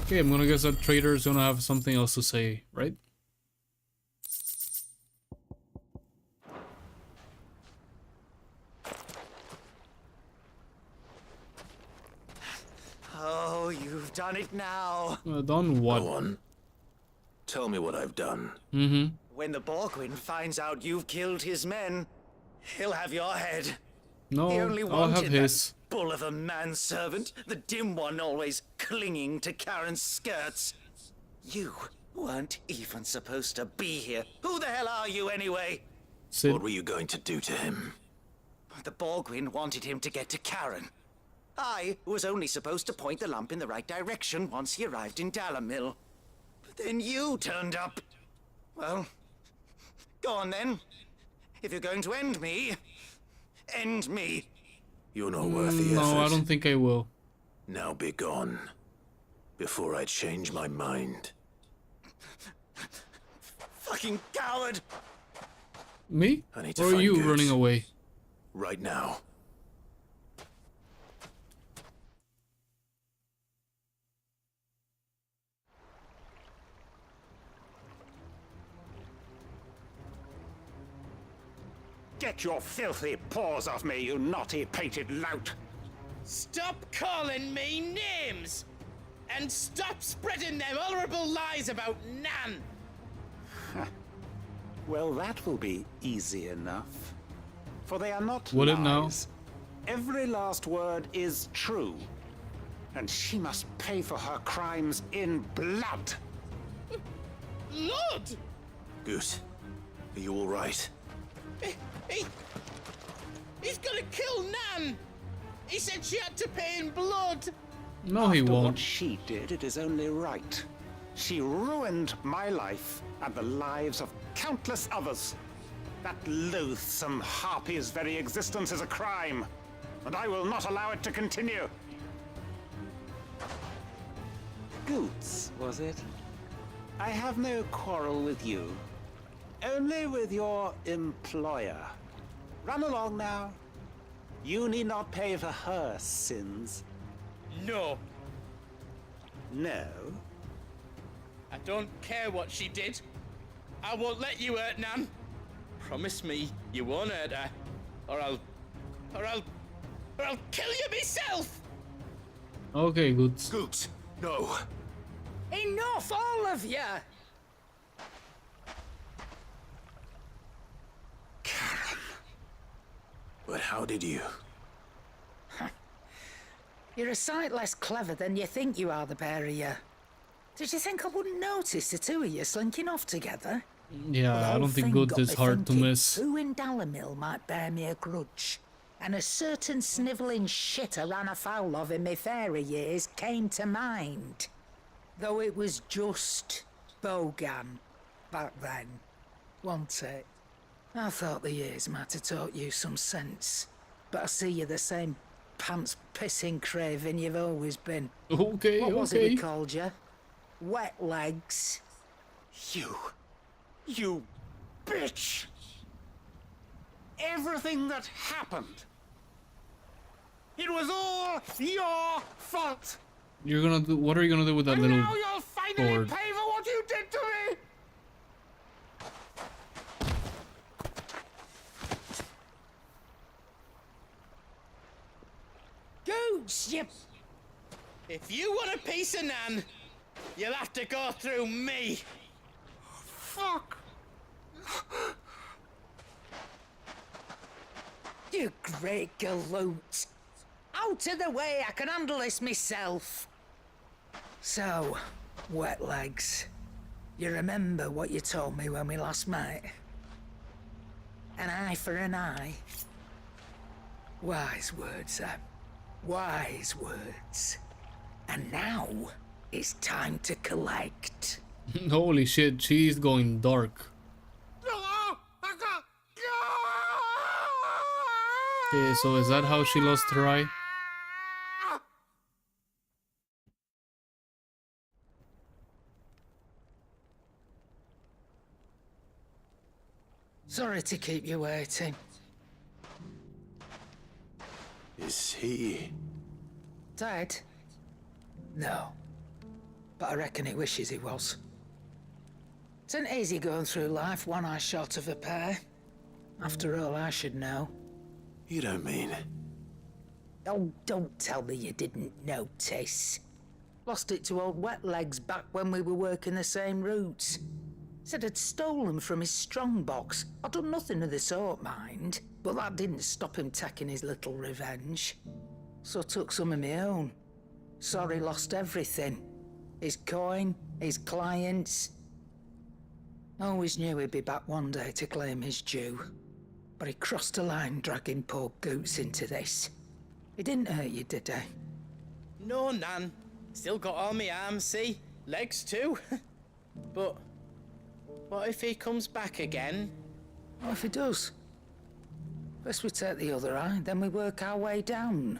Okay, I'm gonna guess that trader's gonna have something else to say, right? Oh, you've done it now. Done what? Go on. Tell me what I've done. Mm-hmm. When the Borgwyn finds out you've killed his men, he'll have your head. No, he only I'll have wanted his. that bull of a manservant, the dim one always clinging to Karen's skirts. You weren't even supposed to be here. Who the hell are you anyway? Sid. What were you going to do to him? The Borgwyn wanted him to get to Karen. I was only supposed to point the lamp in the right direction once he arrived in Dalamil. But then you turned up. Well, go on then. If you're going to end me, end me. You're not worth the effort. No, I don't think I will. Now be gone. Before I change my mind. Fucking coward! Me? I need to Or are find you Goose. running away? Right now. Get your filthy paws off me, you naughty painted lout! Stop calling me names! And stop spreading them horrible lies about Nan! Well, that will be easy enough. For they are not Will lies. it now? Every last word is true. And she must pay for her crimes in blood. Lord! Goose, are you all right? He's gonna kill Nan! He said she had to pay in blood! No, he After won't. what she did, it is only right. She ruined my life and the lives of countless others. That loathsome harpy's very existence is a crime, and I will not allow it to continue. Goots, was it? I have no quarrel with you. Only with your employer. Run along now. You need not pay for her sins. No. No? I don't care what she did. I won't let you hurt Nan. Promise me you won't hurt her, or I'll kill you myself. Okay, good. Goose, no. Enough, all of you! But how did you? You're a sight less clever than you think you are, the pair of you. Did you think I wouldn't notice the two of you slinking off together? Yeah, I don't think good is hard to miss. Who in Dalamil might bear me a grudge? And a certain snivelling shit I ran afoul of in my fairy years came to mind. Though it was just Bogan back then, wasn't it? I thought the years might have taught you some sense, but I see you're the same pants-pissing craven you've always been. Okay, What was it we called you? Wet legs. You bitch! Everything that happened, it was all your fault! You're gonna do. What are you gonna do with that And little now you'll finally sword? pay for what you did to me! Gooch, you... If you want a piece of Nan, you'll have to go through me. Fuck! You great galoot. Out of the way, I can handle this myself. So, wet legs, you remember what you told me when we last met? An eye for an eye. Wise words, wise words. And now, it's time to collect. Holy shit, she's going dark. Okay, so is that how she lost her eye? Sorry to keep you waiting. Is he? Dead? No. But I reckon he wishes he was. It ain't easy going through life one eye short of a pair. After all, I should know. You don't mean? Oh, don't tell me you didn't notice. Lost it to old Wet Legs back when we were working the same routes. Said I'd stolen from his strongbox. I'd done nothing of the sort, mind. But that didn't stop him taking his little revenge. So I took some of my own. Sorry, lost everything. His coin, his clients. Always knew he'd be back one day to claim his due. But he crossed a line dragging poor Goots into this. He didn't hurt you, did he? No, Nan. Still got all my arms, see? Legs too. But what if he comes back again? What if he does? First we take the other eye, then we work our way down.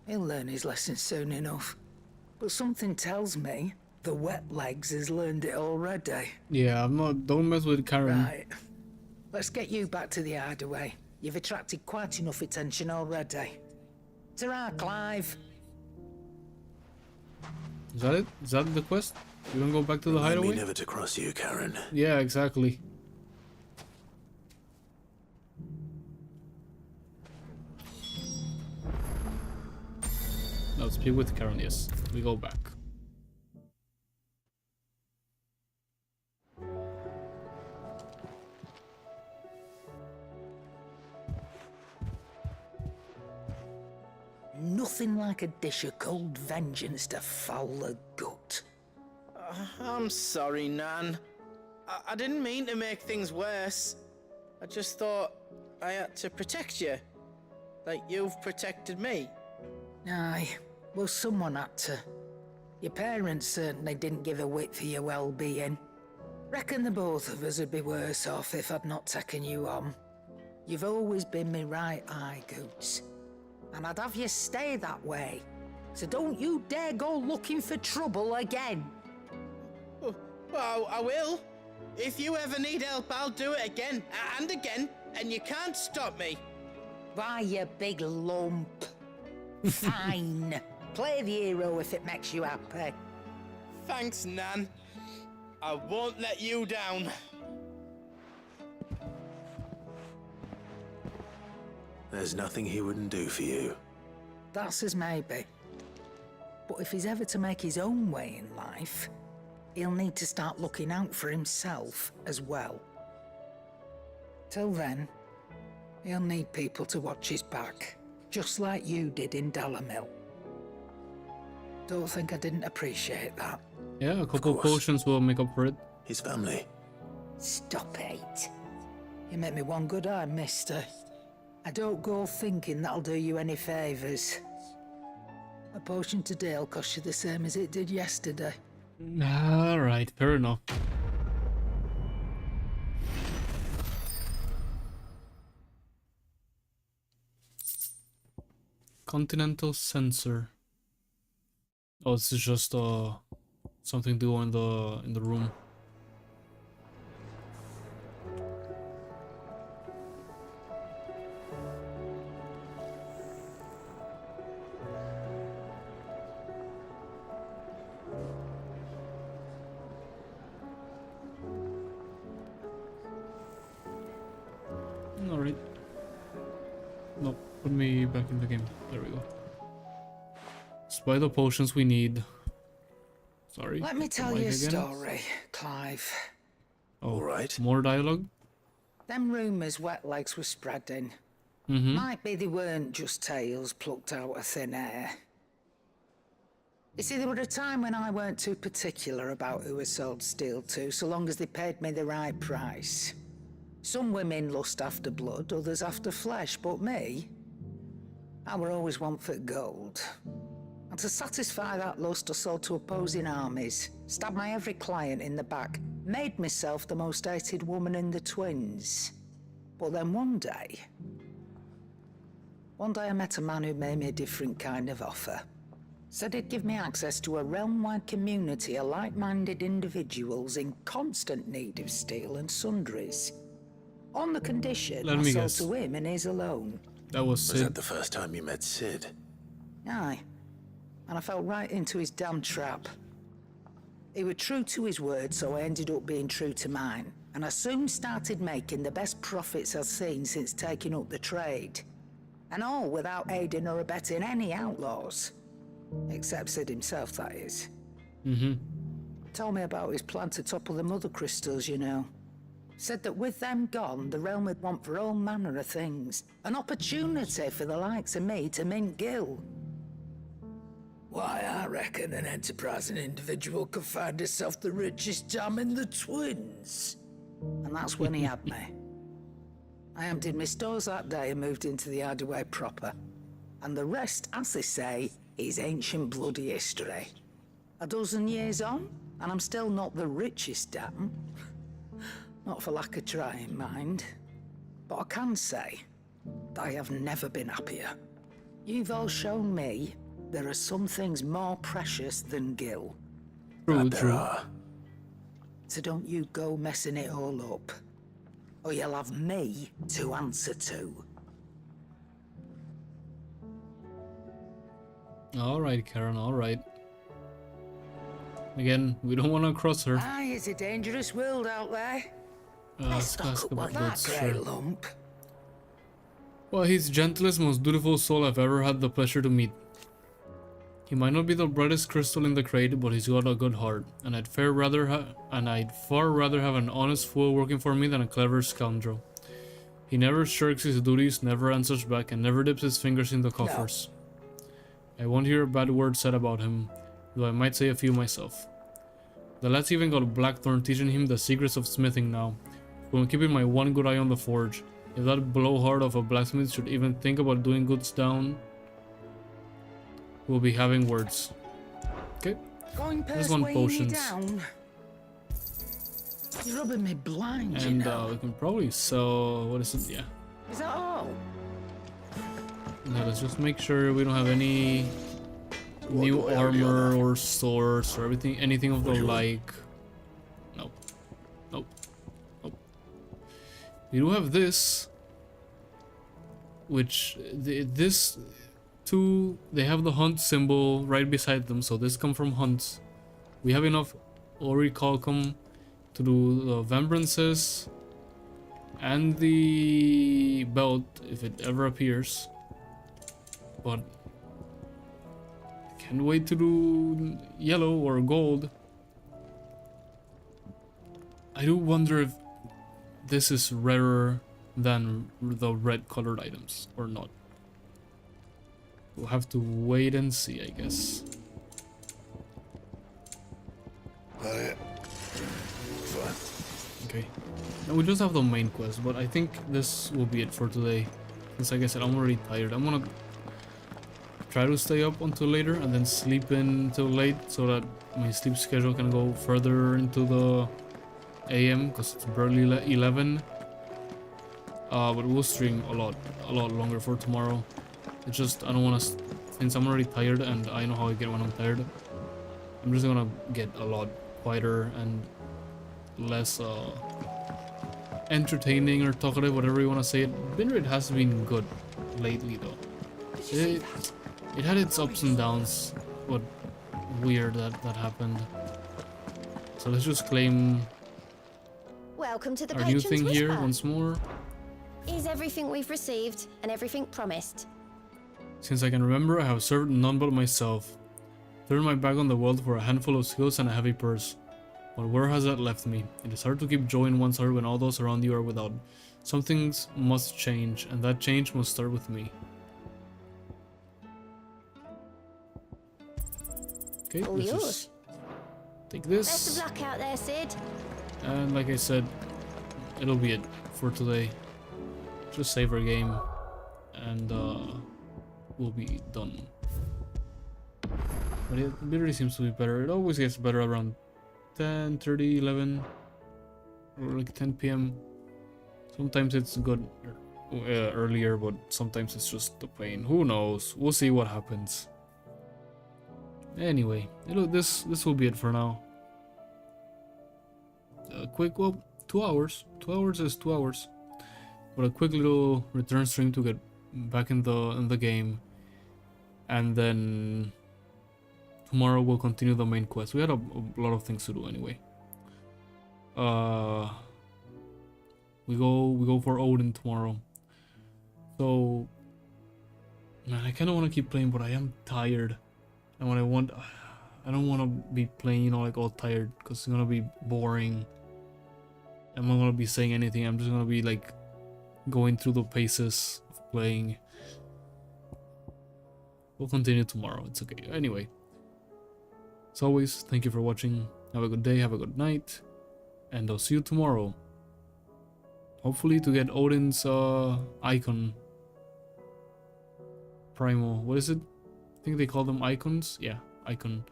He'll learn his lesson soon enough. But something tells me the Wet Legs has learned it already. Yeah, don't mess with Karen. Right. Let's get you back to the hideaway. You've attracted quite enough attention already. Ta-ra, Clive. Is that it? Is that the quest? You don't go back to the hideaway? Me never to cross you, Karen. Yeah, exactly. Now speak with Karen, yes. We go back. Nothing like a dish of cold vengeance to foul the gut. I'm sorry, Nan. I didn't mean to make things worse. I just thought I had to protect you. Like you've protected me. Aye, well, someone had to. Your parents certainly didn't give a whit for your well-being. Reckon the both of us would be worse off if I'd not taken you on. You've always been me right eye, Goots. And I'd have you stay that way. So don't you dare go looking for trouble again. Well, I will. If you ever need help, I'll do it again and again, and you can't stop me. Why, you big lump. Fine. Play the hero if it makes you happy. Thanks, Nan. I won't let you down. There's nothing he wouldn't do for you. That's as maybe. But if he's ever to make his own way in life, he'll need to start looking out for himself as well. Till then, he'll need people to watch his back, just like you did in Dalamil. Don't think I didn't appreciate that. Yeah, a couple potions will make up for it. His family. Stop it. You make me one good eye, mister. I don't go thinking that'll do you any favours. A potion today will cost you the same as it did yesterday. Alright, fair enough. Continental sensor. Oh, this is just something to do in the room. Alright. No, put me back in the game. There we go. Spy the potions we need. Sorry. Let me tell you a story, Clive. Oh, right. More dialogue? Them rumours Wet Legs were spreading. Mm-hmm. Might be they weren't just tales plucked out of thin air. You see, there were a time when I weren't too particular about who I sold steel to, so long as they paid me the right price. Some women lust after blood, others after flesh, but me, I were always one for gold. And to satisfy that lust, I sold to opposing armies, stabbed my every client in the back, made myself the most hated woman in the twins. But then one day I met a man who made me a different kind of offer. Said he'd give me access to a realm-wide community of like-minded individuals in constant need of steel and sundries. On the condition I sold to him and his alone. That was Sid. Was that the first time you met Sid? Aye. And I fell right into his damn trap. He was true to his word, so I ended up being true to mine. And I soon started making the best profits I've seen since taking up the trade. And all without aiding or abetting any outlaws. Except Sid himself, that is. Mm-hmm. Told me about his plan to topple the mother crystals, you know. Said that with them gone, the realm would want for all manner of things. An opportunity for the likes of me to mint Gil. Why, I reckon an enterprising individual could find himself the richest dam in the Twins. And that's when he had me. I emptied my stores that day and moved into the hideaway proper. And the rest, as they say, is ancient bloody history. A dozen years on, and I'm still not the richest dam. Not for lack of trying, mind. But I can say, I have never been happier. You've all shown me there are some things more precious than Gil. True. So don't you go messing it all up. Or you'll have me to answer to. Alright, Karen, alright. Again, we don't want to cross her. Aye, it's a dangerous world out there. Let's Let's talk about that goods, grey sure. lump. Well, he's the gentlest, most dutiful soul I've ever had the pleasure to meet. He might not be the brightest crystal in the crate, but he's got a good heart, and I'd far rather have an honest fool working for me than a clever scoundrel. He never shirks his duties, never answers back, and never dips his fingers in the coffers. I won't hear a bad word said about him, though I might say a few myself. The lad's even got Blackthorn teaching him the secrets of smithing now, so I'm keeping my one good eye on the forge. If that blowhard of a blacksmith should even think about doing goods down, we'll be having words. Okay, there's one potions. You're rubbing me blind, And you know. we can probably sell, what is it? Yeah. Is that all? Now let's just make sure we don't have any new armor or swords or anything of the like. Nope. We do have this, which this two, they have the hunt symbol right beside them, so this come from hunts. We have enough orichalcum to do the vembrances and the belt if it ever appears, but can't wait to do yellow or gold. I do wonder if this is rarer than the red colored items or not. We'll have to wait and see, I guess. Okay. Now we just have the main quest, but I think this will be it for today. Since, like I said, I'm already tired. I'm gonna try to stay up until later and then sleep in till late so that my sleep schedule can go further into the AM because it's barely 11. But we'll stream a lot longer for tomorrow. It's just I don't want to, since I'm already tired and I know how I get when I'm tired. I'm just gonna get a lot quieter and less entertaining or talkative, whatever you want to say it. Bin rate has been good lately though. It had its ups and downs, but weird that happened. So let's just claim Welcome to the our new Patron's thing here Whisper. once more. Is everything we've received and everything promised? Since I can remember, I have served none but myself. Turned my back on the world for a handful of skills and a heavy purse. But where has that left me? It is hard to keep joy in one's heart when all those around you are without. Some things must change, and that change must start with me. Okay, All let's yours. just take this. Best of luck out there, Sid. And like I said, it'll be it for today. Just save our game, and we'll be done. But it literally seems to be better. It always gets better around 10:30, 11, or like 10 p.m. Sometimes it's good earlier, but sometimes it's just a pain. Who knows? We'll see what happens. Anyway, this will be it for now. A quick, well, 2 hours. 2 hours is 2 hours. But a quick little return stream to get back in the game, and then tomorrow we'll continue the main quest. We had a lot of things to do anyway. We go for Odin tomorrow. So man, I kind of want to keep playing, but I am tired. And when I don't want to be playing, you know, like all tired, because it's gonna be boring. I'm not gonna be saying anything. I'm just gonna be like going through the paces of playing. We'll continue tomorrow. It's okay. Anyway, as always, thank you for watching. Have a good day. Have a good night, and I'll see you tomorrow. Hopefully to get Odin's icon. Primal. What is it? I think they call them icons. Yeah, icon.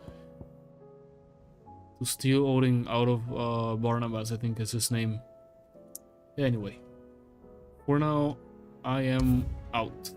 To steal Odin out of Barnabas, I think is his name. Anyway, for now, I am out.